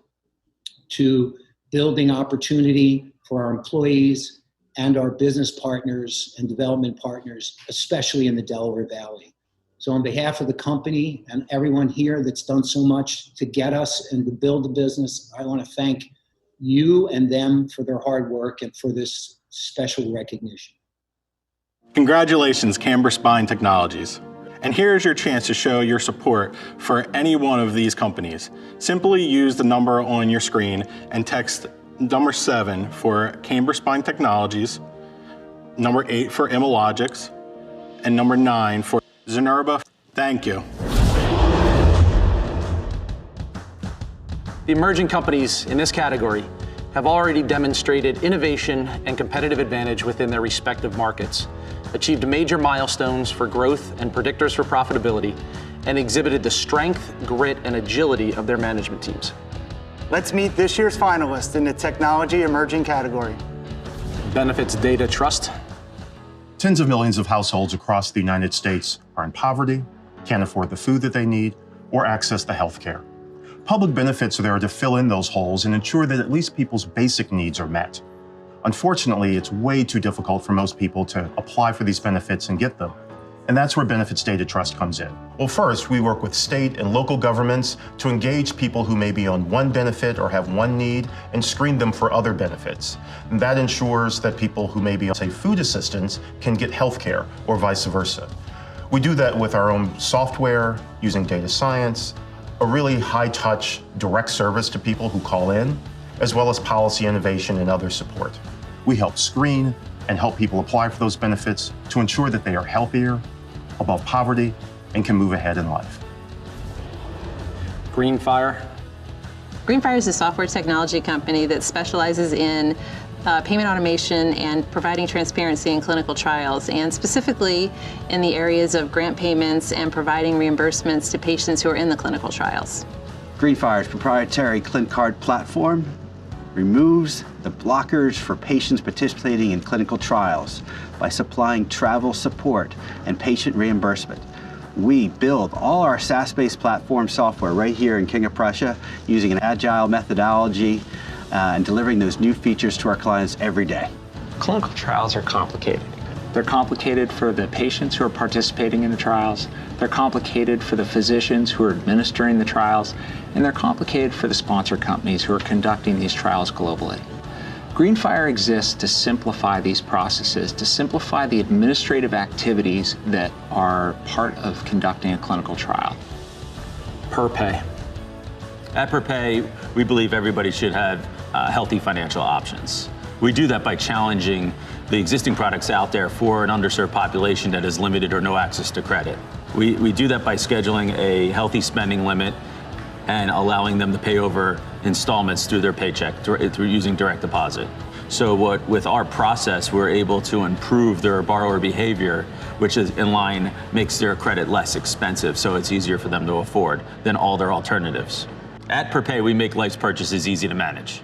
to building opportunity for our employees, and our business partners and development partners, especially in the Delaware Valley. So on behalf of the company and everyone here that's done so much to get us and to build the business, I want to thank you and them for their hard work and for this special recognition. Congratulations, Camber Spine Technologies. And here's your chance to show your support for any one of these companies. Simply use the number on your screen and text number 7 for Camber Spine Technologies, number 8 for Immulogics, and number 9 for Zenerba. Thank you. The emerging companies in this category have already demonstrated innovation and competitive advantage within their respective markets, achieved major milestones for growth and predictors for profitability, and exhibited the strength, grit, and agility of their management teams. Let's meet this year's finalists in the Technology Emerging category. Benefits Data Trust. Tens of millions of households across the United States are in poverty, can't afford the food that they need, or access to health care. Public benefits are there to fill in those holes and ensure that at least people's basic needs are met. Unfortunately, it's way too difficult for most people to apply for these benefits and get them. And that's where Benefits Data Trust comes in. Well, first, we work with state and local governments to engage people who may be on one benefit or have one need and screen them for other benefits. And that ensures that people who may be on, say, food assistance can get health care or vice versa. We do that with our own software, using data science, a really high-touch direct service to people who call in, as well as policy innovation and other support. We help screen and help people apply for those benefits to ensure that they are healthier, above poverty, and can move ahead in life. Greenfire. Greenfire is a software technology company that specializes in payment automation and providing transparency in clinical trials, and specifically in the areas of grant payments and providing reimbursements to patients who are in the clinical trials. Greenfire's proprietary ClinCard platform removes the blockers for patients participating in clinical trials by supplying travel support and patient reimbursement. We build all our SaaS-based platform software right here in King of Prussia using an agile methodology and delivering those new features to our clients every day. Clinical trials are complicated. They're complicated for the patients who are participating in the trials, they're complicated for the physicians who are administering the trials, and they're complicated for the sponsor companies who are conducting these trials globally. Greenfire exists to simplify these processes, to simplify the administrative activities that are part of conducting a clinical trial. PerPay. At PerPay, we believe everybody should have healthy financial options. We do that by challenging the existing products out there for an underserved population that has limited or no access to credit. We do that by scheduling a healthy spending limit and allowing them to pay over installments through their paycheck, through using direct deposit. So with our process, we're able to improve their borrower behavior, which is in line, makes their credit less expensive, so it's easier for them to afford than all their alternatives. At PerPay, we make life's purchases easy to manage.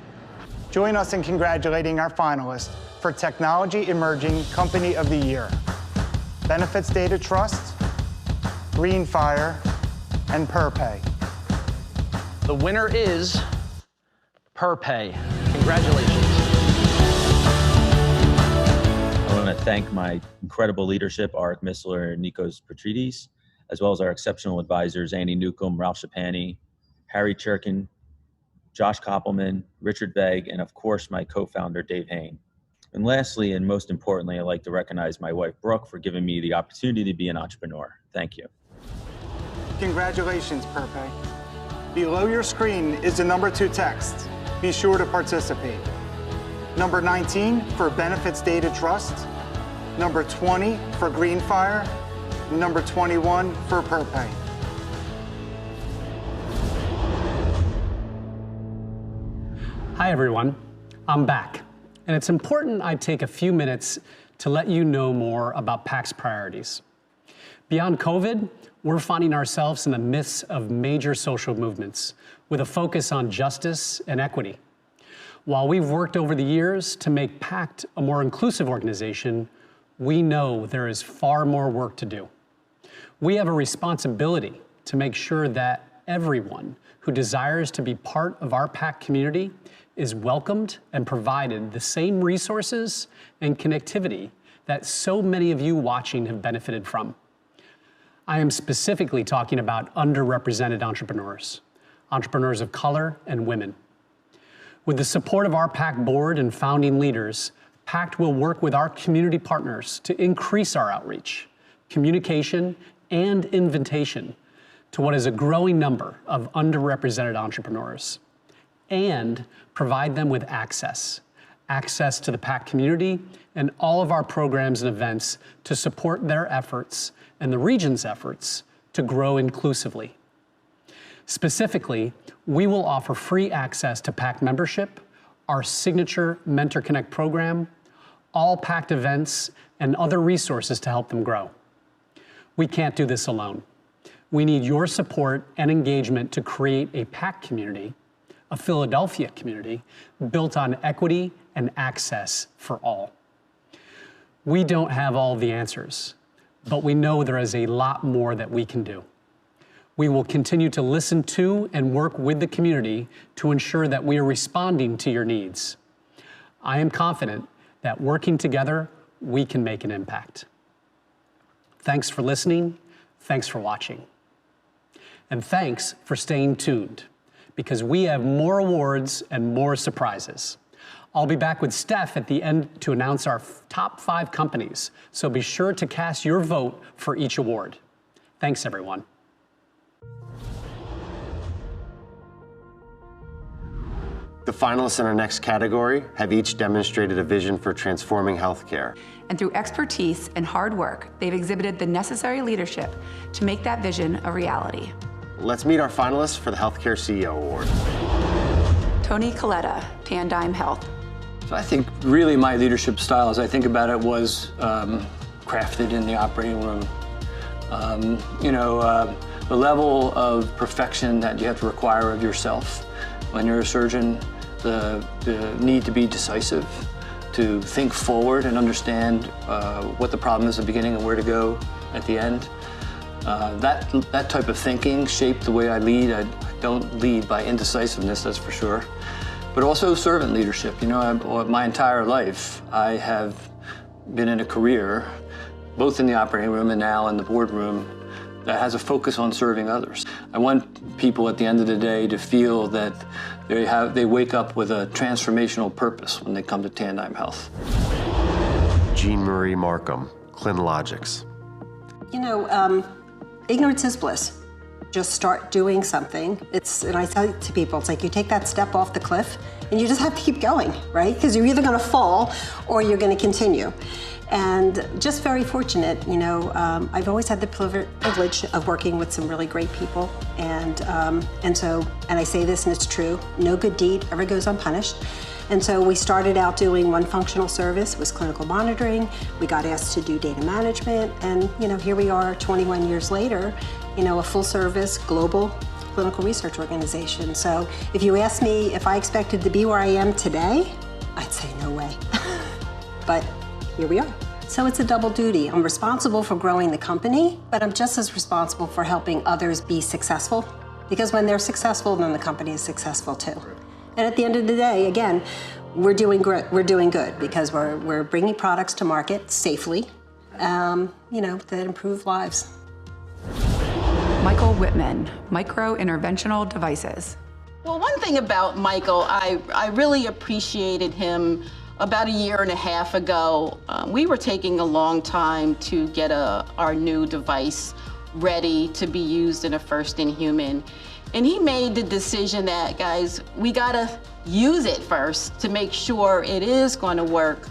Join us in congratulating our finalists for Technology Emerging Company of the Year. Benefits Data Trust, Greenfire, and PerPay. The winner is PerPay. Congratulations. I want to thank my incredible leadership, Arik Missler and Nikos Petrides, as well as our exceptional advisors, Andy Newcomb, Ralph Shapani, Harry Churkin, Josh Koppelman, Richard Begg, and of course, my co-founder, Dave Hain. And lastly, and most importantly, I'd like to recognize my wife, Brooke, for giving me the opportunity to be an entrepreneur. Thank you. Congratulations, PerPay. Below your screen is the number 2 text. Be sure to participate. Number 19 for Benefits Data Trust, number 20 for Greenfire, number 21 for PerPay. Hi, everyone. I'm back. And it's important I take a few minutes to let you know more about PACT'S priorities. Beyond COVID, we're finding ourselves in the midst of major social movements with a focus on justice and equity. While we've worked over the years to make PACT a more inclusive organization, we know there is far more work to do. We have a responsibility to make sure that everyone who desires to be part of our PACT community is welcomed and provided the same resources and connectivity that so many of you watching have benefited from. I am specifically talking about underrepresented entrepreneurs, entrepreneurs of color and women. With the support of our PACT board and founding leaders, PACT will work with our community partners to increase our outreach, communication, and invitation to what is a growing number of underrepresented entrepreneurs, and provide them with access to the PACT community and all of our programs and events to support their efforts and the region's efforts to grow inclusively. Specifically, we will offer free access to PACT membership, our signature Mentor Connect program, all PACT events, and other resources to help them grow. We can't do this alone. We need your support and engagement to create a PACT community, a Philadelphia community, built on equity and access for all. We don't have all the answers, but we know there is a lot more that we can do. We will continue to listen to and work with the community to ensure that we are responding to your needs. I am confident that working together, we can make an impact. Thanks for listening. Thanks for watching. And thanks for staying tuned, because we have more awards and more surprises. I'll be back with Steph at the end to announce our top 5 companies, so be sure to cast your vote for each award. Thanks, everyone. The finalists in our next category have each demonstrated a vision for transforming healthcare. And through expertise and hard work, they've exhibited the necessary leadership to make that vision a reality. Let's meet our finalists for the Healthcare CEO Award. Tony Coletta, Tandem Health. So I think really my leadership style, as I think about it, was crafted in the operating room. The level of perfection that you have to require of yourself when you're a surgeon, the need to be decisive, to think forward and understand what the problem is at the beginning and where to go at the end. That type of thinking shaped the way I lead. I don't lead by indecisiveness, that's for sure, but also servant leadership. My entire life, I have been in a career, both in the operating room and now in the boardroom, that has a focus on serving others. I want people at the end of the day to feel that they wake up with a transformational purpose when they come to Tandem Health. Jean Marie Markham, ClinLogix. Ignorance is bliss. Just start doing something. And I tell it to people, it's like you take that step off the cliff and you just have to keep going, right? Because you're either gonna fall or you're gonna continue. And just very fortunate, I've always had the privilege of working with some really great people. And I say this and it's true, no good deed ever goes unpunished. And so we started out doing one functional service, was clinical monitoring. We got asked to do data management. And here we are 21 years later, a full service global clinical research organization. So if you ask me if I expected to be where I am today, I'd say no way. But here we are. So it's a double duty. I'm responsible for growing the company, but I'm just as responsible for helping others be successful. Because when they're successful, then the company is successful too. And at the end of the day, again, we're doing good because we're bringing products to market safely, that improve lives. Michael Whitman, Micro Interventional Devices. Well, one thing about Michael, I really appreciated him about 1.5 years ago. We were taking a long time to get our new device ready to be used in a first-in-human. And he made the decision that, guys, we gotta use it first to make sure it is gonna work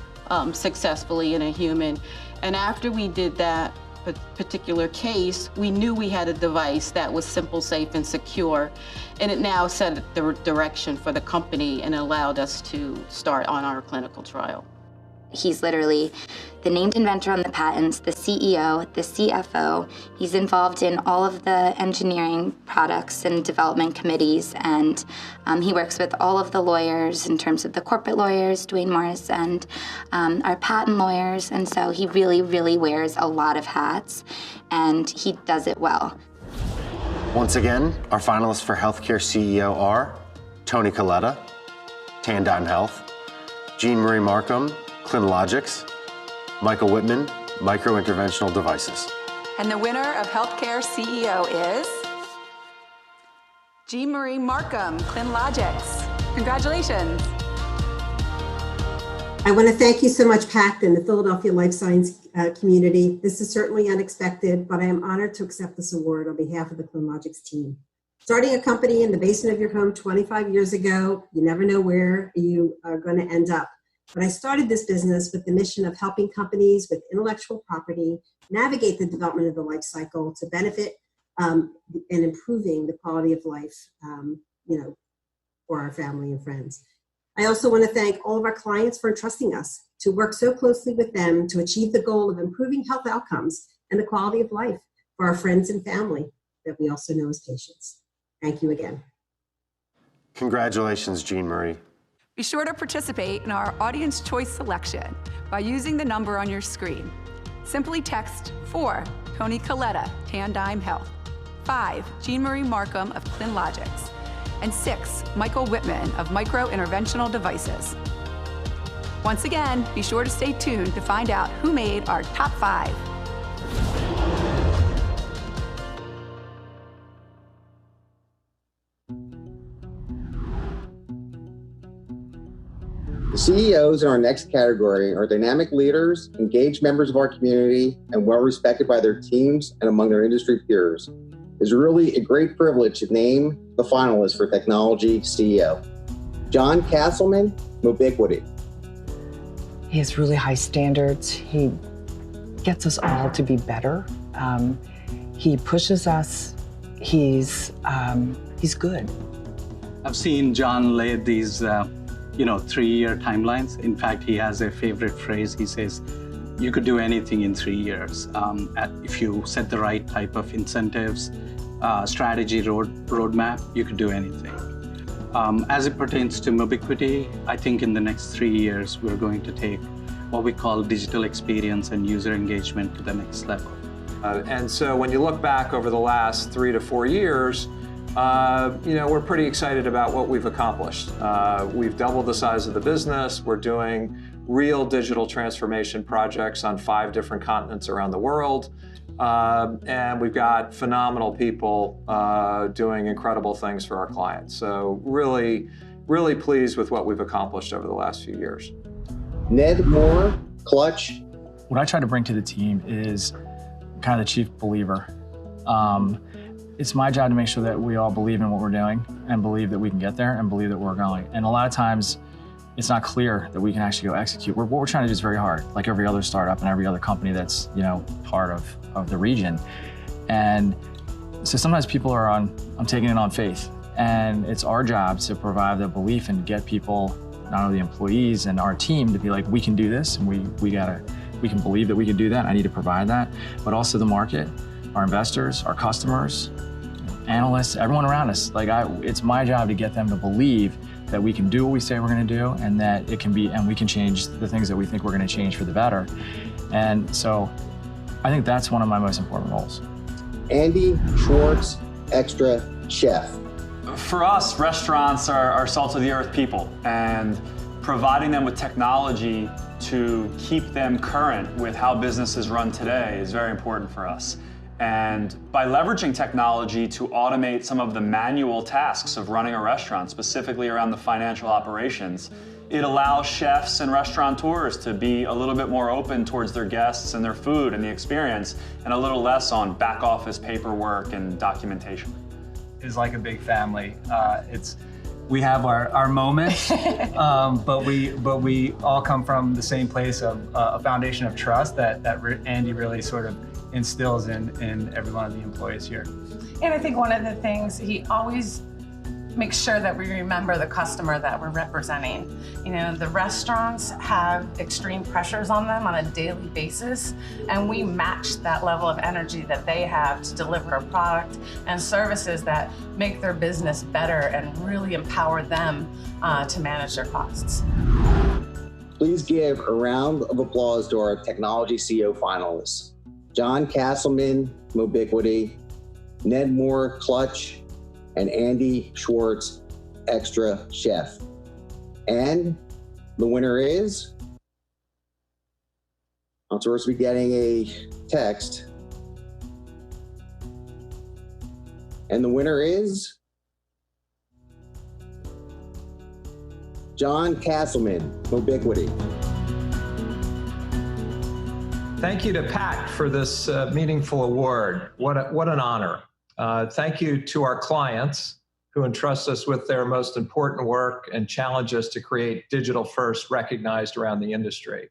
successfully in a human. And after we did that particular case, we knew we had a device that was simple, safe, and secure. And it now set the direction for the company and allowed us to start on our clinical trial. He's literally the named inventor on the patents, the CEO, the CFO. He's involved in all of the engineering products and development committees, and he works with all of the lawyers in terms of the corporate lawyers, Dwayne Morris, and our patent lawyers, and so he really, really wears a lot of hats, and he does it well. Once again, our finalists for Healthcare CEO are Tony Coletta, Tandem Health, Jean Marie Markham, ClinLogix, Michael Whitman, Micro-Interventional Devices. And the winner of Healthcare CEO is Jean Marie Markham, ClinLogix. Congratulations. I want to thank you so much, PACT and the Philadelphia Life Science community. This is certainly unexpected, but I am honored to accept this award on behalf of the ClinLogix team. Starting a company in the basement of your home 25 years ago, you never know where you are going to end up. But I started this business with the mission of helping companies with intellectual property navigate the development of the life cycle to benefit and improving the quality of life, for our family and friends. I also want to thank all of our clients for entrusting us to work so closely with them to achieve the goal of improving health outcomes and the quality of life for our friends and family that we also know as patients. Thank you again. Congratulations, Jean Marie. Be sure to participate in our audience choice selection by using the number on your screen. Simply text 4, Tony Coletta, Tandem Health, 5, Jean Marie Markham of ClinLogix, and 6, Michael Whitman of Micro-Interventional Devices. Once again, be sure to stay tuned to find out who made our top 5. The CEOs in our next category are dynamic leaders, engaged members of our community, and well-respected by their teams and among their industry peers. It's really a great privilege to name the finalists for Technology CEO. John Castleman, Mobiquity. He has really high standards. He gets us all to be better. He pushes us. He's good. I've seen John lay these 3-year timelines. In fact, he has a favorite phrase. He says, you could do anything in 3 years. If you set the right type of incentives, strategy, roadmap, you could do anything. As it pertains to Mobiquity, I think in the next 3 years, we're going to take what we call digital experience and user engagement to the next level. And so when you look back over the last 3 to 4 years, we're pretty excited about what we've accomplished. We've doubled the size of the business. We're doing real digital transformation projects on 5 different continents around the world. And we've got phenomenal people doing incredible things for our clients. So really, really pleased with what we've accomplished over the last few years. Ned Moore, Clutch. What I try to bring to the team is kind of the chief believer. It's my job to make sure that we all believe in what we're doing and believe that we can get there and believe that we're going. And a lot of times, it's not clear that we can actually go execute. What we're trying to do is very hard, like every other startup and every other company that's part of the region. And so sometimes people are I'm taking it on faith. And it's our job to provide the belief and get people, not only the employees and our team, to be like, we can do this and we can believe that we can do that. I need to provide that, but also the market, our investors, our customers, analysts, everyone around us. It's my job to get them to believe that we can do what we say we're going to do, and that it can be, and we can change the things that we think we're going to change for the better. And so, I think that's one of my most important roles. Andy Schwartz, Extra Chef. For us, restaurants are salt of the earth people, and providing them with technology to keep them current with how business is run today is very important for us. And by leveraging technology to automate some of the manual tasks of running a restaurant, specifically around the financial operations, it allows chefs and restaurateurs to be a little bit more open towards their guests and their food and the experience, and a little less on back office paperwork and documentation. It's like a big family. We have our moments, but we all come from the same place of a foundation of trust that Andy really sort of instills in every one of the employees here. And I think one of the things, he always makes sure that we remember the customer that we're representing. The restaurants have extreme pressures on them on a daily basis, and we match that level of energy that they have to deliver a product and services that make their business better and really empower them to manage their costs. Please give a round of applause to our Technology CEO finalists. John Castleman, Mobiquity, Ned Moore, Clutch, and Andy Schwartz, Extra Chef. And the winner is, I'm supposed to be getting a text. And the winner is John Castleman, Mobiquity. Thank you to PACT for this meaningful award. What an honor. Thank you to our clients who entrust us with their most important work and challenge us to create digital first recognized around the industry.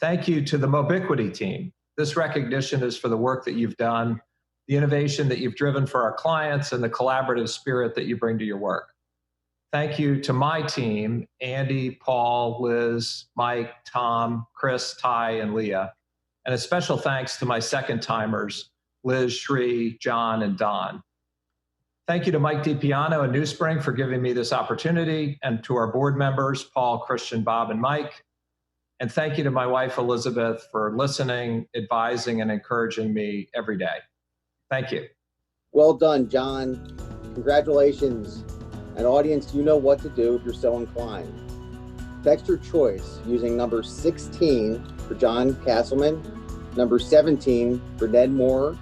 Thank you to the Mobiquity team. This recognition is for the work that you've done, the innovation that you've driven for our clients, and the collaborative spirit that you bring to your work. Thank you to my team, Andy, Paul, Liz, Mike, Tom, Chris, Ty, and Leah. And a special thanks to my second timers, Liz, Shri, John, and Don. Thank you to Mike DiPiano and NewSpring for giving me this opportunity, and to our board members, Paul, Christian, Bob, and Mike. And thank you to my wife, Elizabeth, for listening, advising, and encouraging me every day. Thank you. Well done, John. Congratulations. And audience, you know what to do if you're so inclined. Text your choice using number 16 for John Castleman, number 17 for Ned Moore,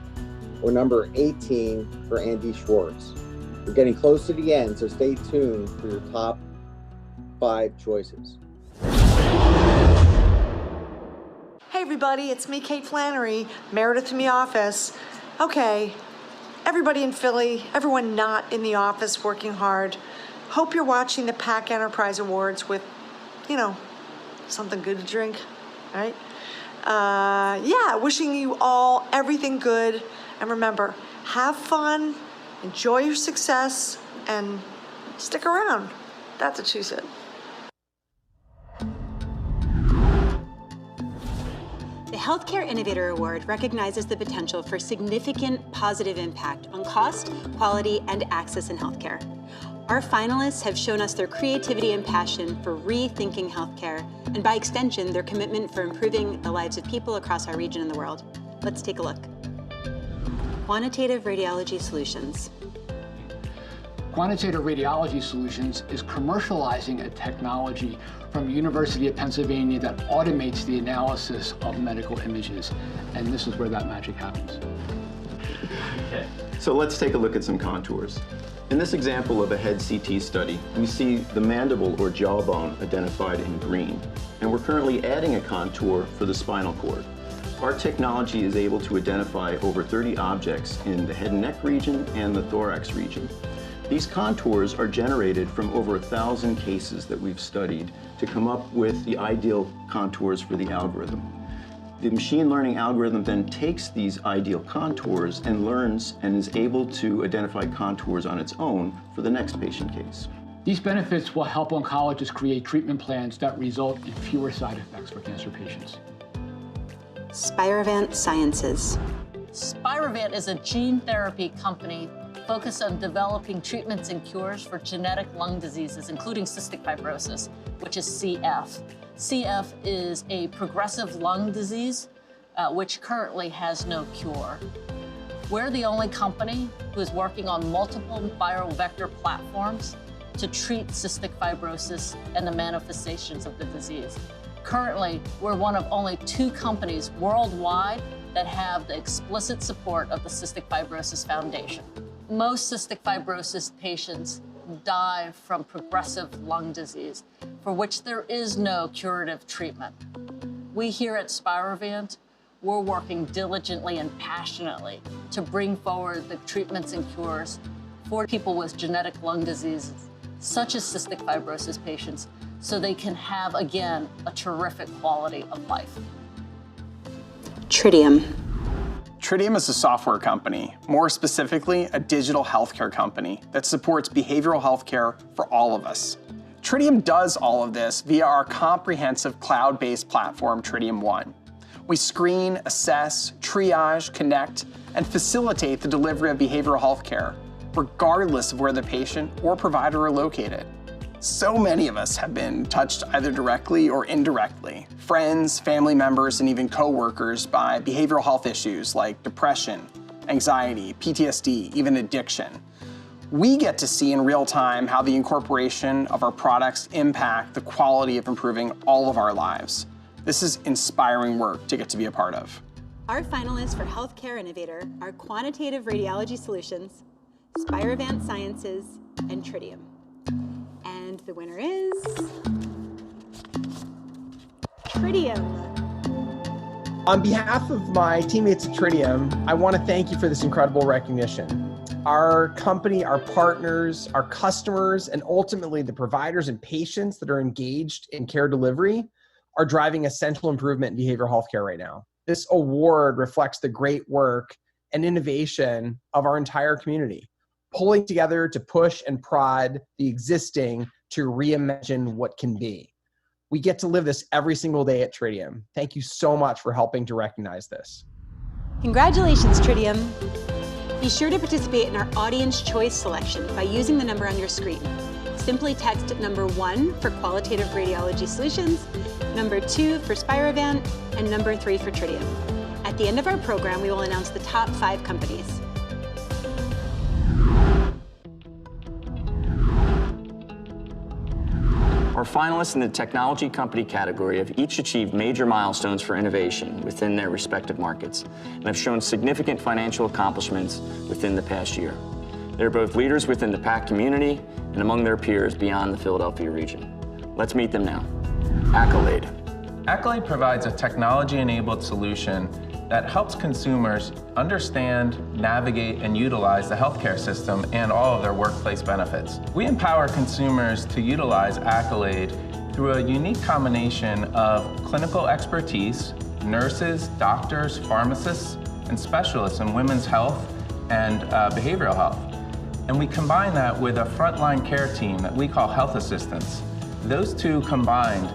or number 18 for Andy Schwartz. We're getting close to the end, so stay tuned for your top 5 choices. Hey everybody, it's me, Kate Flannery, Meredith in the office. Okay, everybody in Philly, everyone not in the office working hard, hope you're watching the PAC Enterprise Awards with, you know, something good to drink, right? Yeah, wishing you all everything good. And remember, have fun, enjoy your success, and stick around. That's what she said. The Healthcare Innovator Award recognizes the potential for significant positive impact on cost, quality, and access in healthcare. Our finalists have shown us their creativity and passion for rethinking healthcare, and by extension, their commitment for improving the lives of people across our region and the world. Let's take a look. Quantitative Radiology Solutions. Quantitative Radiology Solutions is commercializing a technology from University of Pennsylvania that automates the analysis of medical images. And this is where that magic happens. Okay. So let's take a look at some contours. In this example of a head CT study, we see the mandible or jawbone identified in green. And we're currently adding a contour for the spinal cord. Our technology is able to identify over 30 objects in the head and neck region and the thorax region. These contours are generated from over 1,000 cases that we've studied to come up with the ideal contours for the algorithm. The machine learning algorithm then takes these ideal contours and learns and is able to identify contours on its own for the next patient case. These benefits will help oncologists create treatment plans that result in fewer side effects for cancer patients. Spirovant Sciences. Spirovant is a gene therapy company focused on developing treatments and cures for genetic lung diseases, including cystic fibrosis, which is CF. CF is a progressive lung disease, which currently has no cure. We're the only company who is working on multiple viral vector platforms to treat cystic fibrosis and the manifestations of the disease. Currently, we're one of only 2 companies worldwide that have the explicit support of the Cystic Fibrosis Foundation. Most cystic fibrosis patients die from progressive lung disease, for which there is no curative treatment. We here at Spirovant, we're working diligently and passionately to bring forward the treatments and cures for people with genetic lung diseases, such as cystic fibrosis patients, so they can have, again, a terrific quality of life. Tritium. Tritium is a software company, more specifically, a digital healthcare company that supports behavioral healthcare for all of us. Tritium does all of this via our comprehensive cloud-based platform, Tritium One. We screen, assess, triage, connect, and facilitate the delivery of behavioral healthcare, regardless of where the patient or provider are located. So many of us have been touched either directly or indirectly, friends, family members, and even coworkers, by behavioral health issues like depression, anxiety, PTSD, even addiction. We get to see in real time how the incorporation of our products impact the quality of improving all of our lives. This is inspiring work to get to be a part of. Our finalists for Healthcare Innovator are Quantitative Radiology Solutions, Spirevant Sciences, and Tritium. And the winner is Tritium. On behalf of my teammates at Tritium, I want to thank you for this incredible recognition. Our company, our partners, our customers, and ultimately the providers and patients that are engaged in care delivery are driving essential improvement in behavioral healthcare right now. This award reflects the great work and innovation of our entire community, pulling together to push and prod the existing to reimagine what can be. We get to live this every single day at Tritium. Thank you so much for helping to recognize this. Congratulations, Tritium. Be sure to participate in our audience choice selection by using the number on your screen. Simply text number 1 for Qualitative Radiology Solutions, number 2 for Spirevant, and number 3 for Tritium. At the end of our program, we will announce the top 5 companies. Our finalists in the technology company category have each achieved major milestones for innovation within their respective markets and have shown significant financial accomplishments within the past year. They're both leaders within the PACT community and among their peers beyond the Philadelphia region. Let's meet them now. Accolade. Accolade provides a technology-enabled solution that helps consumers understand, navigate, and utilize the healthcare system and all of their workplace benefits. We empower consumers to utilize Accolade through a unique combination of clinical expertise, nurses, doctors, pharmacists, and specialists in women's health and behavioral health. And we combine that with a frontline care team that we call health assistants. Those two combined,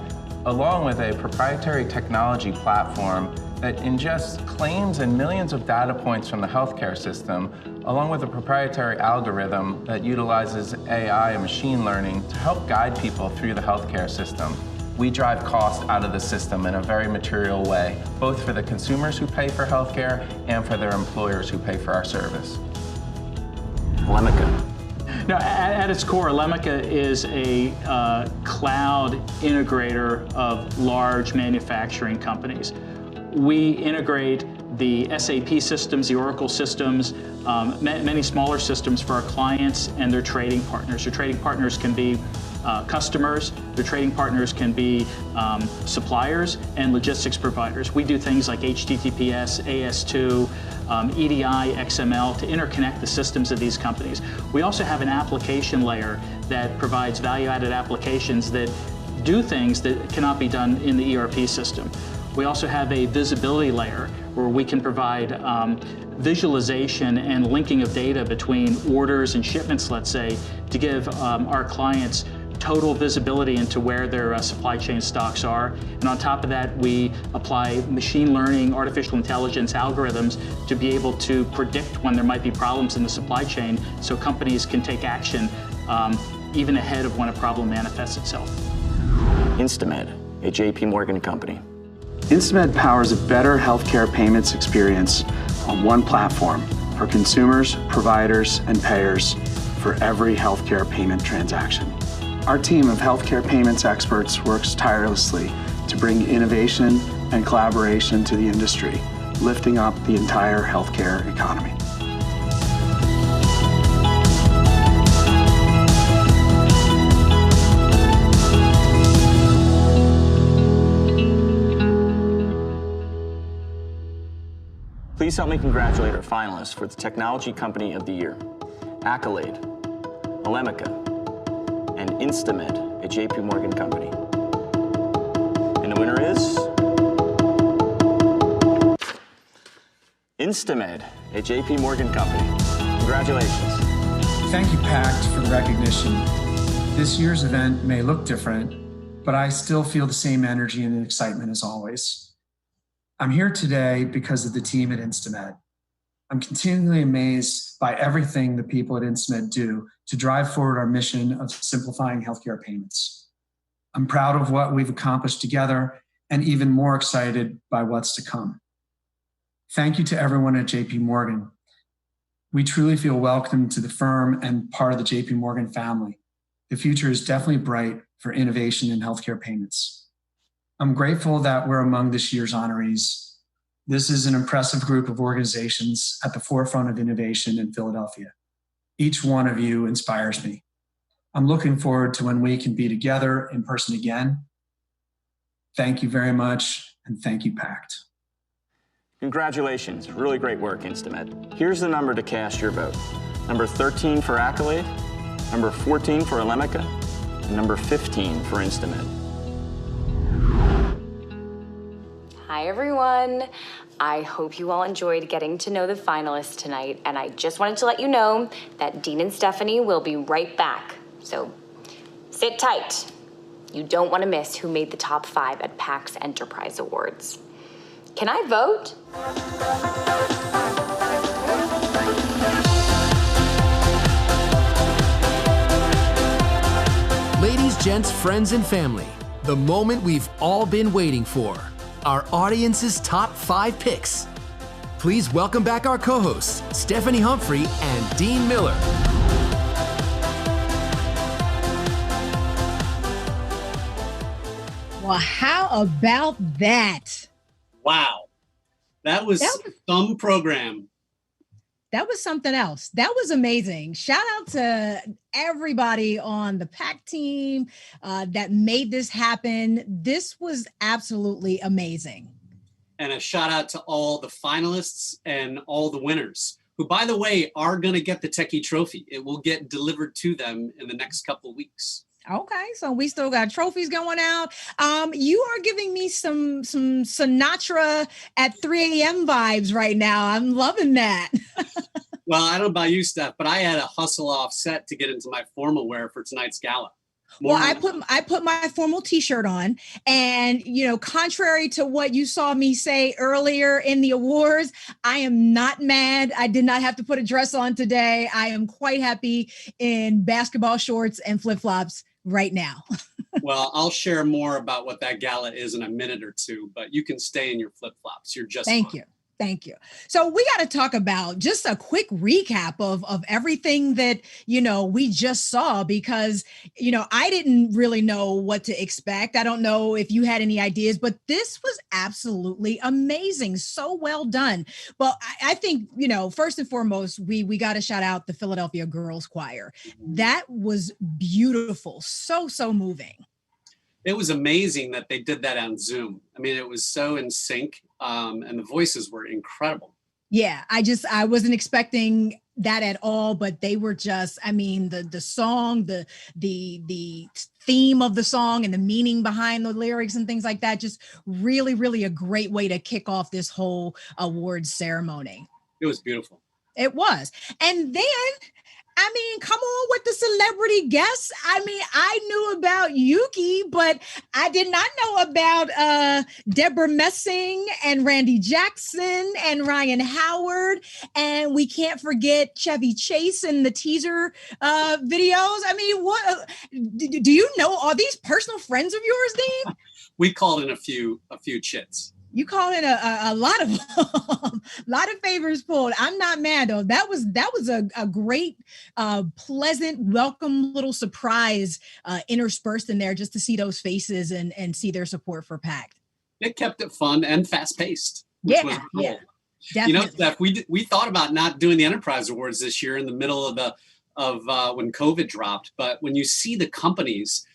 along with a proprietary technology platform that ingests claims and millions of data points from the healthcare system, along with a proprietary algorithm that utilizes AI and machine learning to help guide people through the healthcare system. We drive cost out of the system in a very material way, both for the consumers who pay for healthcare and for their employers who pay for our service. Lemica. Now, at its core, Lemica is a cloud integrator of large manufacturing companies. We integrate the SAP systems, the Oracle systems, many smaller systems for our clients and their trading partners. Their trading partners can be customers, their trading partners can be suppliers and logistics providers. We do things like HTTPS, AS2, EDI, XML to interconnect the systems of these companies. We also have an application layer that provides value-added applications that do things that cannot be done in the ERP system. We also have a visibility layer where we can provide visualization and linking of data between orders and shipments, let's say, to give our clients total visibility into where their supply chain stocks are. And on top of that, we apply machine learning, artificial intelligence algorithms to be able to predict when there might be problems in the supply chain so companies can take action even ahead of when a problem manifests itself. Instamed, a JP Morgan company. Instamed powers a better healthcare payments experience on one platform for consumers, providers, and payers for every healthcare payment transaction. Our team of healthcare payments experts works tirelessly to bring innovation and collaboration to the industry, lifting up the entire healthcare economy. Please help me congratulate our finalists for the Technology Company of the Year. Accolade, Lemica, and Instamed, a JP Morgan company. And the winner is Instamed, a JP Morgan company. Congratulations. Thank you, PACT, for the recognition. This year's event may look different, but I still feel the same energy and excitement as always. I'm here today because of the team at Instamed. I'm continually amazed by everything the people at Instamed do to drive forward our mission of simplifying healthcare payments. I'm proud of what we've accomplished together and even more excited by what's to come. Thank you to everyone at JP Morgan. We truly feel welcome to the firm and part of the JP Morgan family. The future is definitely bright for innovation in healthcare payments. I'm grateful that we're among this year's honorees. This is an impressive group of organizations at the forefront of innovation in Philadelphia. Each one of you inspires me. I'm looking forward to when we can be together in person again. Thank you very much, and thank you, PACT. Congratulations, really great work, Instamed. Here's the number to cast your vote. Number 13 for Accolade, number 14 for Alemica, and number 15 for Instamed. Hi everyone. I hope you all enjoyed getting to know the finalists tonight, and I just wanted to let you know that Dean and Stephanie will be right back. So sit tight. You don't want to miss who made the top 5 at PACT'S Enterprise Awards. Can I vote? Ladies, gents, friends, and family, the moment we've all been waiting for. Our audience's top 5 picks. Please welcome back our co-hosts, Stephanie Humphrey and Dean Miller. Well, how about that? Wow. That was some program. That was something else. That was amazing. Shout out to everybody on the PACT team that made this happen. This was absolutely amazing. And a shout out to all the finalists and all the winners, who, by the way, are going to get the Techie Trophy. It will get delivered to them in the next couple of weeks. Okay, so we still got trophies going out. You are giving me some Sinatra at 3 a.m. vibes right now. I'm loving that. Well, I don't know about you, Steph, but I had a hustle off set to get into my formal wear for tonight's gala. Well, I put my formal t-shirt on, and contrary to what you saw me say earlier in the awards, I am not mad. I did not have to put a dress on today. I am quite happy in basketball shorts and flip-flops right now. Well, I'll share more about what that gala is in a minute or two, but you can stay in your flip-flops. You're just Thank fine. you. Thank you. So we got to talk about just a quick recap of everything that, we just saw, because, I didn't really know what to expect. I don't know if you had any ideas, but this was absolutely amazing. So well done. But I think, first and foremost, we got to shout out the Philadelphia Girls Choir. That was beautiful. So moving. It was amazing that they did that on Zoom. I mean, it was so in sync, and the voices were incredible. Yeah, I wasn't expecting that at all, but they were just, the song, the theme of the song and the meaning behind the lyrics and things like that, just really, really a great way to kick off this whole awards ceremony. It was beautiful. It was. And then, come on with the celebrity guests. I knew about Yuki, but I did not know about Deborah Messing and Randy Jackson and Ryan Howard. And we can't forget Chevy Chase in the teaser videos. What do you know? Are these personal friends of yours, Dean? We called in a few chits. You called in a lot of favors pulled. I'm not mad though. That was a great, pleasant, welcome little surprise interspersed in there, just to see those faces and see their support for PACT. It kept it fun and fast paced. Yeah, was cool. Yeah, definitely. Steph, we thought about not doing the Enterprise Awards this year in the middle of when COVID dropped, but when you see the companies.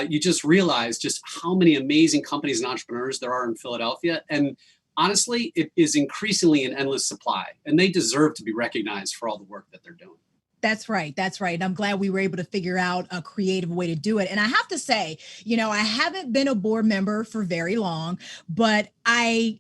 You just realize just how many amazing companies and entrepreneurs there are in Philadelphia. And honestly, it is increasingly an endless supply, and they deserve to be recognized for all the work that they're doing. That's right. I'm glad we were able to figure out a creative way to do it. And I have to say, I haven't been a board member for very long, but I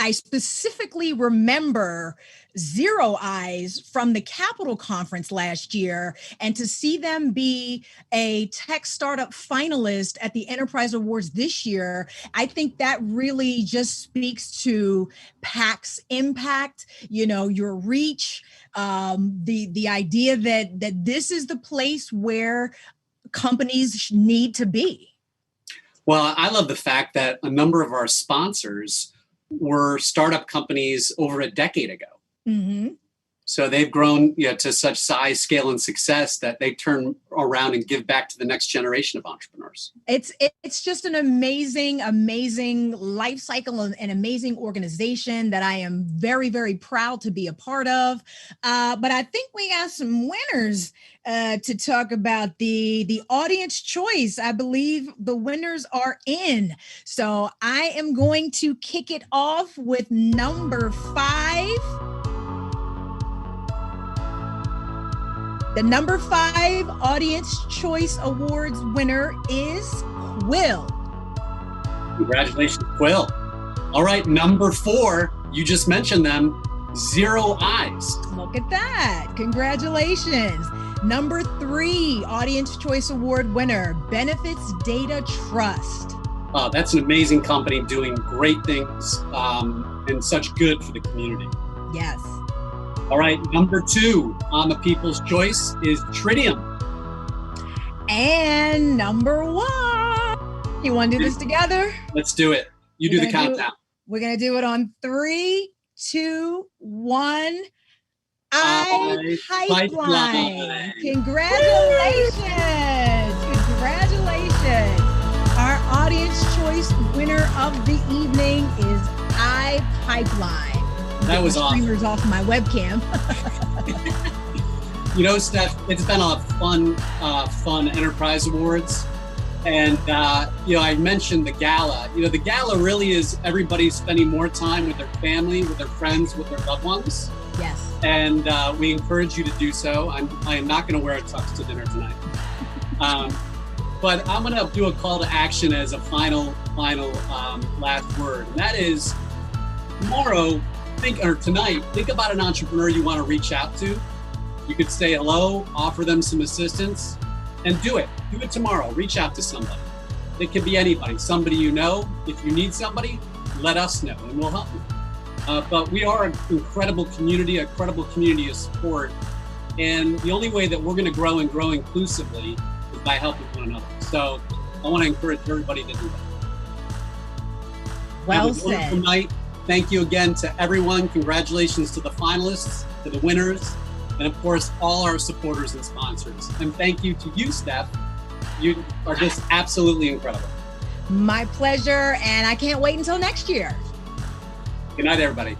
specifically remember Zero Eyes from the Capital Conference last year, and to see them be a tech startup finalist at the Enterprise Awards this year, I think that really just speaks to PACT's impact, your reach, the idea that this is the place where companies need to be. Well, I love the fact that a number of our sponsors were startup companies over a decade ago. Mm-hmm. So they've grown to such size, scale, and success that they turn around and give back to the next generation of entrepreneurs. It's just an amazing life cycle and an amazing organization that I am very, very proud to be a part of. But I think we got some winners to talk about. The audience choice. I believe the winners are in. So I am going to kick it off with number 5. The number 5 Audience Choice Awards winner is Quill. Congratulations, Quill. All right, number 4, you just mentioned them, Zero Eyes. Look at that. Congratulations. Number 3 Audience Choice Award winner, Benefits Data Trust. That's an amazing company doing great things and such good for the community. Yes. All right, number 2 on the People's Choice is Tritium. And number 1. You want to do this together? Let's do it. You do the countdown. We're going to do it on 3, 2, 1. Pipeline. Congratulations. Congratulations. Our audience choice winner of the evening is Pipeline. That was awesome. Streamers off my webcam. Steph, it's been a fun Enterprise Awards. And, I mentioned the gala. The gala really is everybody spending more time with their family, with their friends, with their loved ones. Yes. And we encourage you to do so. I am not going to wear a tux to dinner tonight. But I'm going to do a call to action as a final last word. And that is tonight, think about an entrepreneur you want to reach out to. You could say hello, offer them some assistance, and do it. Do it tomorrow. Reach out to somebody. It could be anybody, somebody you know. If you need somebody, let us know and we'll help you. But we are an incredible community, a credible community of support. And the only way that we're going to grow and grow inclusively is by helping one another. So I want to encourage everybody to do that. Well Have a wonderful said. night. Thank you again to everyone. Congratulations to the finalists, to the winners, and of course, all our supporters and sponsors. And thank you to you, Steph. You are just absolutely incredible. My pleasure. And I can't wait until next year. Good night, everybody.